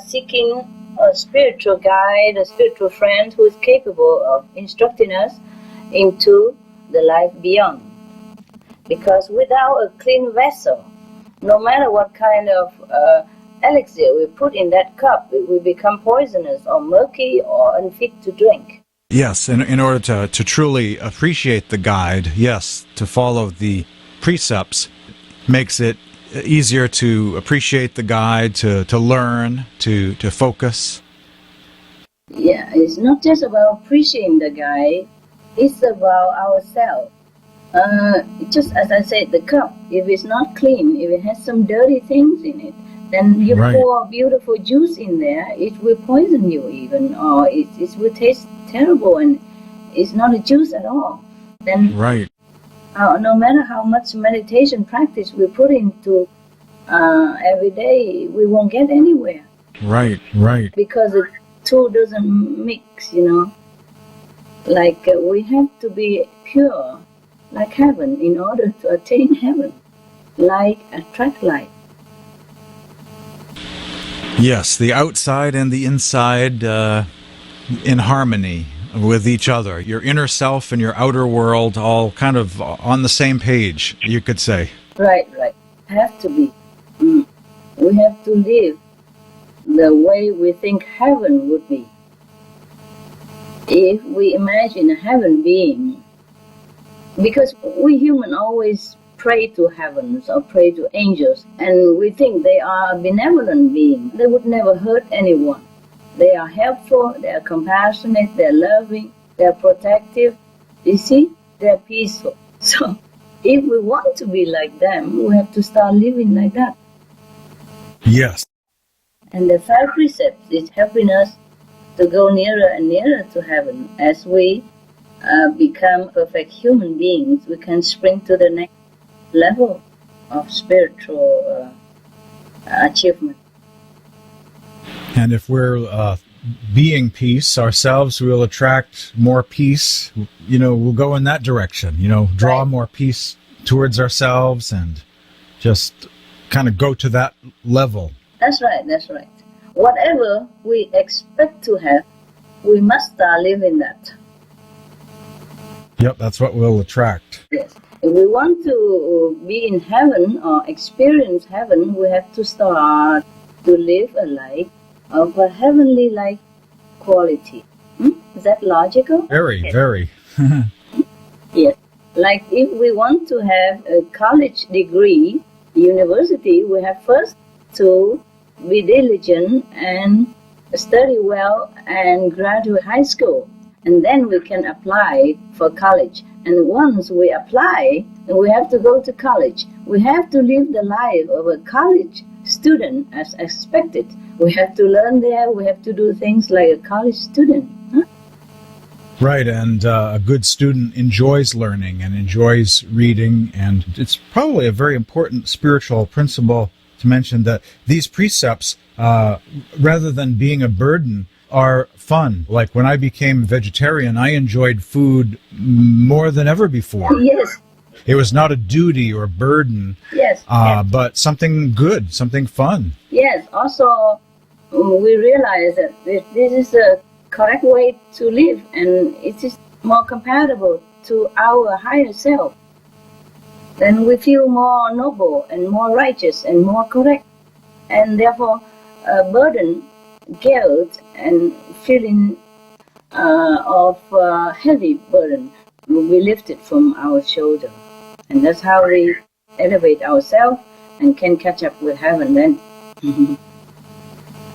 seeking a spiritual guide, a spiritual friend who is capable of instructing us into the life beyond. Because without a clean vessel, no matter what kind of elixir we put in that cup, it will become poisonous or murky or unfit to drink. Yes, in order to truly appreciate the guide, yes, to follow the precepts makes it easier to appreciate the guide, to learn, to focus. Yeah, it's not just about appreciating the guide, it's about ourselves. Just as I said, the cup, if it's not clean, if it has some dirty things in it, then you pour beautiful juice in there, it will poison you even, or it will taste terrible and it's not a juice at all. Then no matter how much meditation practice we put into every day, we won't get anywhere. Right. Because the two doesn't mix, Like we have to be pure, like heaven, in order to attain heaven. Light attract light. Yes, the outside and the inside in harmony with each other. Your inner self and your outer world all kind of on the same page, you could say. Right. Have to be. We have to live the way we think heaven would be. If we imagine a heaven being, because we human always pray to heavens or pray to angels, and we think they are benevolent beings. They would never hurt anyone. They are helpful, they are compassionate, they are loving, they are protective. You see, they are peaceful. So if we want to be like them, we have to start living like that. Yes. And the 5 precepts is helping us to go nearer and nearer to heaven. As we become perfect human beings, we can spring to the next level of spiritual achievement. And if we're being peace ourselves, we'll attract more peace. We'll go in that direction, draw more peace towards ourselves and just kind of go to that level. That's right, that's right. Whatever we expect to have, we must live in that. Yep, that's what will attract. Yes. If we want to be in heaven or experience heaven, we have to start to live a life of a heavenly-like quality. Is that logical? Very, yes. Very. Yes. Like if we want to have a college degree, university, we have first to be diligent and study well and graduate high school. And then we can apply for college. And once we apply, we have to go to college. We have to live the life of a college student as expected. We have to learn there. We have to do things like a college student. Right, and a good student enjoys learning and enjoys reading, and it's probably a very important spiritual principle to mention that these precepts, rather than being a burden, are fun. Like when I became vegetarian, I enjoyed food more than ever before. Yes. It was not a duty or burden, Yes. but something good, something fun. Yes. Also, we realize that this is a correct way to live, and it is more compatible to our higher self. Then we feel more noble and more righteous and more correct, and therefore burden, guilt, and feeling of heavy burden will be lifted from our shoulder. And that's how we elevate ourselves and can catch up with heaven then.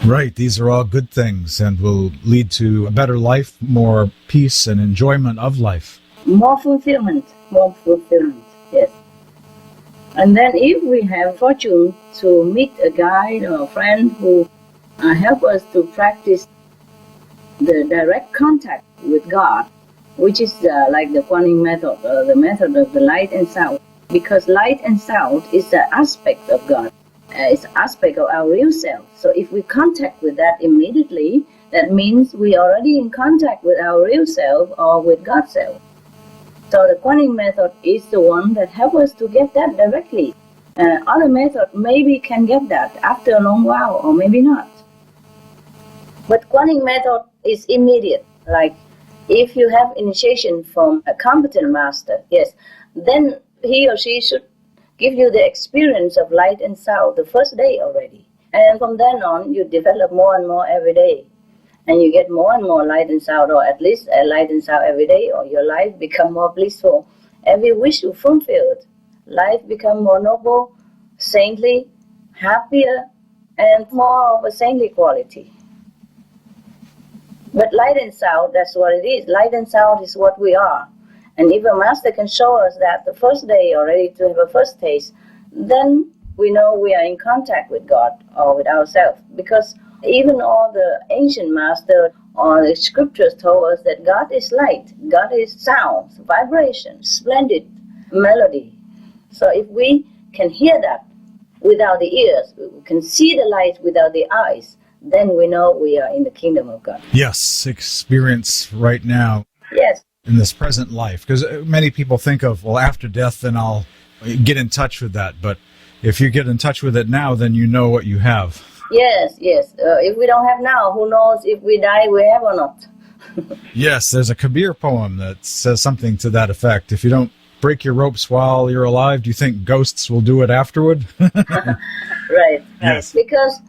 Right, these are all good things and will lead to a better life, more peace and enjoyment of life. More fulfillment, yes. And then if we have fortune to meet a guide or a friend who help us to practice the direct contact with God, which is like the Kuan method, the method of the light and sound, because light and sound is an aspect of God. It's an aspect of our real self. So if we contact with that immediately, that means we are already in contact with our real self or with God's self. So the Kuan method is the one that helps us to get that directly. Other method maybe can get that after a long while or maybe not. But Kuan method is immediate. Like if you have initiation from a competent master, yes, then he or she should give you the experience of light and sound the first day already. And from then on, you develop more and more every day. And you get more and more light and sound, or at least a light and sound every day, or your life become more blissful. Every wish you fulfilled, life become more noble, saintly, happier, and more of a saintly quality. But light and sound, that's what it is. Light and sound is what we are. And if a master can show us that the first day already to have a first taste, then we know we are in contact with God or with ourselves. Because even all the ancient masters or the scriptures told us that God is light, God is sound, vibration, splendid melody. So if we can hear that without the ears, we can see the light without the eyes, then we know we are in the kingdom of God. Yes, experience right now. Yes. In this present life. Because many people think of, well, after death, then I'll get in touch with that. But if you get in touch with it now, then you know what you have. Yes, yes. If we don't have now, who knows if we die we have or not. Yes, there's a Kabir poem that says something to that effect. If you don't break your ropes while you're alive, do you think ghosts will do it afterward? Right. Yes. Because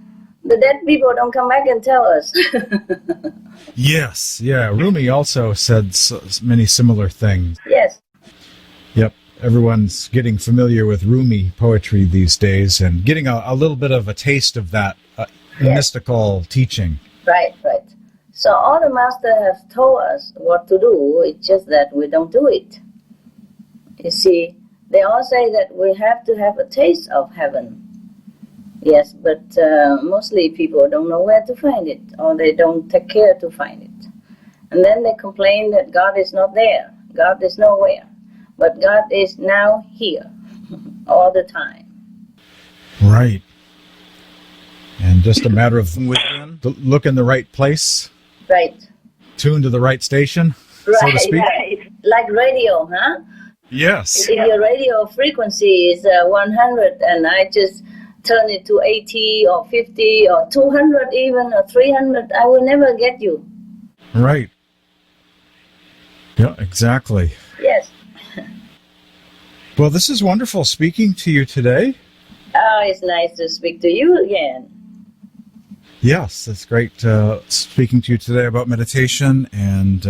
the dead people don't come back and tell us. Yes, yeah. Rumi also said many similar things. Yes. Yep. Everyone's getting familiar with Rumi poetry these days and getting a little bit of a taste of that mystical teaching. Right, right. So all the masters have told us what to do, it's just that we don't do it. You see, they all say that we have to have a taste of heaven. Yes, but mostly people don't know where to find it, or they don't take care to find it. And then they complain that God is not there, God is nowhere. But God is now here, all the time. Right. And just a matter of within, look in the right place. Right. Tune to the right station, so to speak. Right. Like radio, huh? Yes. If your radio frequency is 100 and I just turn it to 80 or 50 or 200 even or 300, I will never get you. Right. Yeah, exactly. Yes. Well, this is wonderful speaking to you today. Oh, it's nice to speak to you again. Yes, it's great speaking to you today about meditation and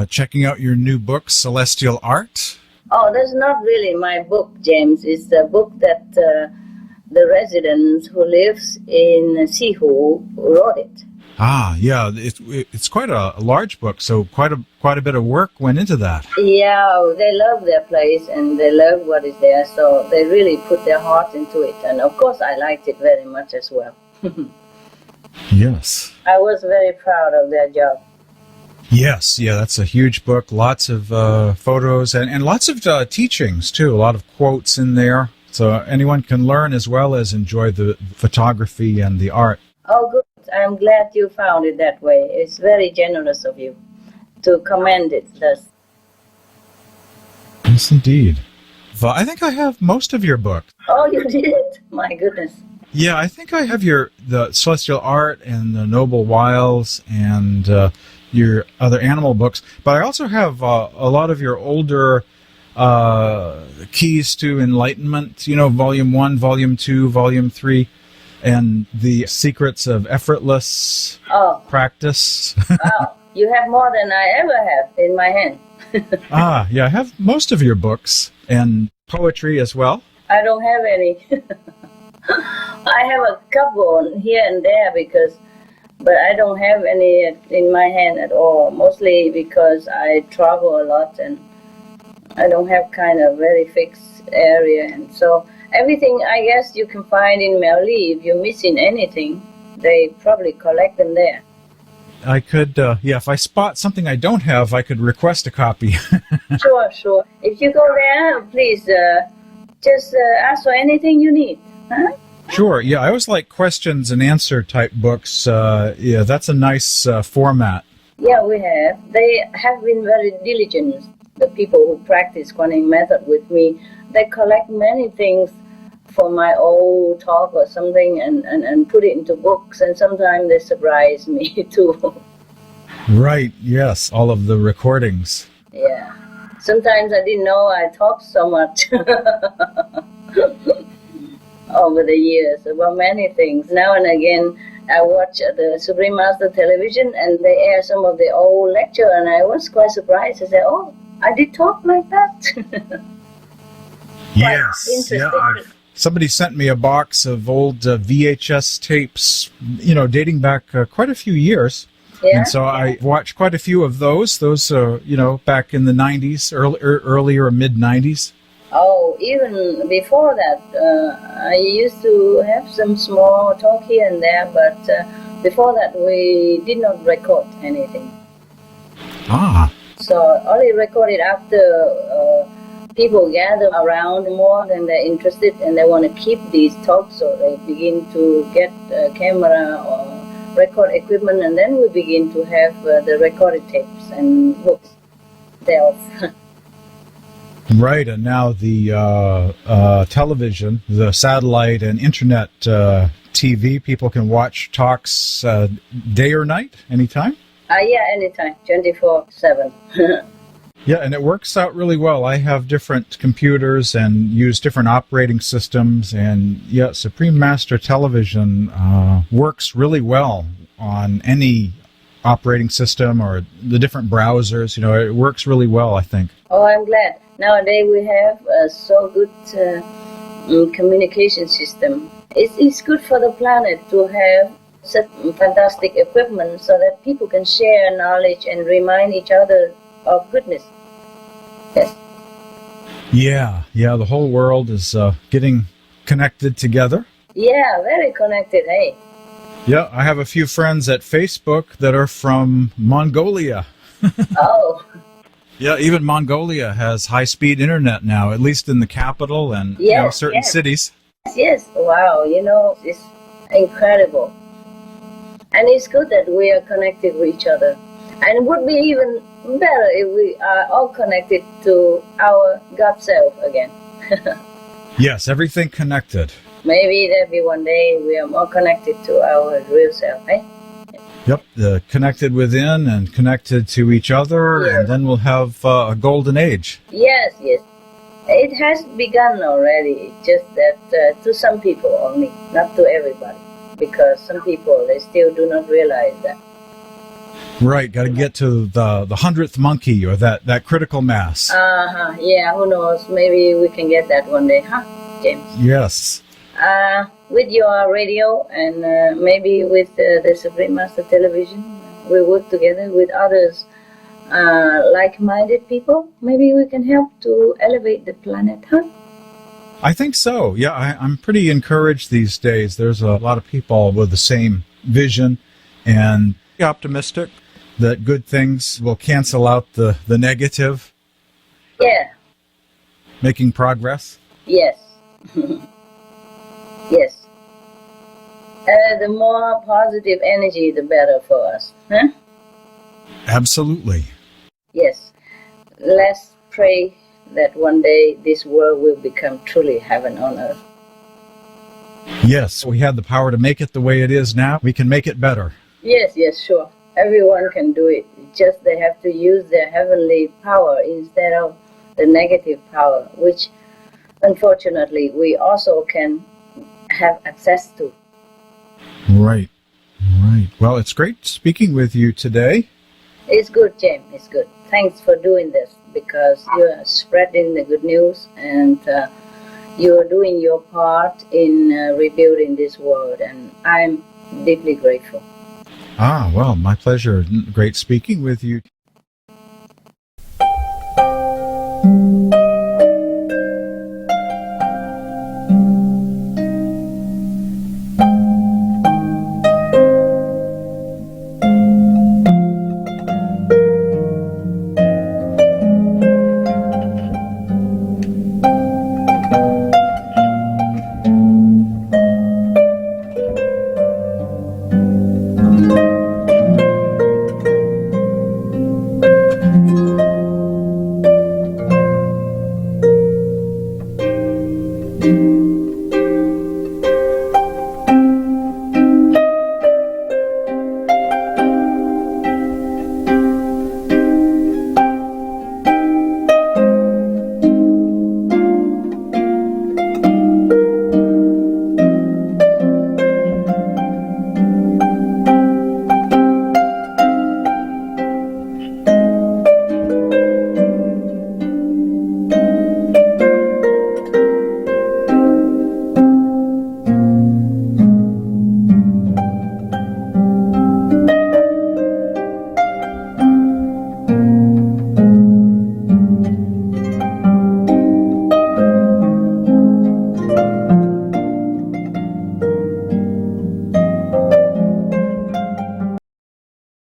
checking out your new book, Celestial Art. Oh, that's not really my book, James. It's a book that the resident who lives in Sihu wrote it. Ah, yeah, it's quite a large book, so quite a bit of work went into that. Yeah, they love their place and they love what is there, so they really put their heart into it. And of course, I liked it very much as well. Yes. I was very proud of their job. Yes, yeah, that's a huge book. Lots of photos and lots of teachings, too. A lot of quotes in there. So anyone can learn as well as enjoy the photography and the art. Oh, good. I'm glad you found it that way. It's very generous of you to commend it thus. Yes, indeed. Well, I think I have most of your book. Oh, you did? My goodness. Yeah, I think I have the Celestial Art and the Noble Wilds and your other animal books, but I also have a lot of your older Keys to Enlightenment, Volume 1, Volume 2, Volume 3, and the Secrets of Effortless Practice. Wow, you have more than I ever have in my hand. Yeah, I have most of your books and poetry as well. I don't have any. I have a couple here and there but I don't have any in my hand at all, mostly because I travel a lot and I don't have kind of very fixed area. And so everything I guess you can find in Melly. If you're missing anything, they probably collect them there. I could, if I spot something I don't have, I could request a copy. Sure. If you go there, please just ask for anything you need. Huh? Sure, yeah, I always like questions and answer type books. Yeah, that's a nice format. Yeah, we have. They have been very diligent. The people who practice Kuan method with me, they collect many things for my old talk or something and put it into books, and sometimes they surprise me too. Right, yes, all of the recordings. Yeah. Sometimes I didn't know I talked so much. Over the years about many things. Now and again, I watch the Supreme Master television and they air some of the old lecture, and I was quite surprised. I said, "Oh, I did talk like that." Yes, yeah. Somebody sent me a box of old VHS tapes, dating back quite a few years. Yeah? And so I watched quite a few of those. Those, back in the 90s, earlier mid 90s. Oh, even before that, I used to have some small talk here and there, but before that we did not record anything. So only recorded after people gather around more and they're interested and they want to keep these talks, so they begin to get a camera or record equipment, and then we begin to have the recorded tapes and books thereof. Right, and now the television, the satellite and internet TV, people can watch talks day or night, anytime? Yeah, anytime, 24/7. Yeah, and it works out really well. I have different computers and use different operating systems, and yeah, Supreme Master Television works really well on any operating system or the different browsers. It works really well, I think. Oh, I'm glad. Nowadays we have a so good communication system. It's good for the planet to have such fantastic equipment so that people can share knowledge and remind each other of goodness. Yes. Yeah, the whole world is getting connected together. Yeah, very connected, hey. Yeah, I have a few friends at Facebook that are from Mongolia. Oh. Yeah, even Mongolia has high-speed internet now, at least in the capital and certain cities. Yes, wow, it's incredible. And it's good that we are connected with each other. And it would be even better if we are all connected to our God self again. Yes, everything connected. Maybe that be one day we are more connected to our real self, eh? Yep, connected within and connected to each other, and then we'll have a golden age. Yes, yes. It has begun already, just that to some people only, not to everybody. Because some people, they still do not realize that. Right, got to get to the 100th monkey, or that critical mass. Yeah, who knows? Maybe we can get that one day, huh, James? Yes. With your radio and maybe with the Supreme Master Television, we work together with others like-minded people. Maybe we can help to elevate the planet, huh? I think so. Yeah, I'm pretty encouraged these days. There's a lot of people with the same vision and optimistic that good things will cancel out the negative. Yeah. Making progress. Yes. Yes. The more positive energy, the better for us, huh? Absolutely. Yes. Let's pray that one day this world will become truly heaven on earth. Yes, we have the power to make it the way it is now. We can make it better. Yes, yes, sure. Everyone can do it. Just they have to use their heavenly power instead of the negative power, which unfortunately we also can have access to. Right. Right. Well, it's great speaking with you today. It's good, James. It's good. Thanks for doing this, because you are spreading the good news and you are doing your part in rebuilding this world, and I'm deeply grateful. Well, my pleasure. Great speaking with you. Thank you.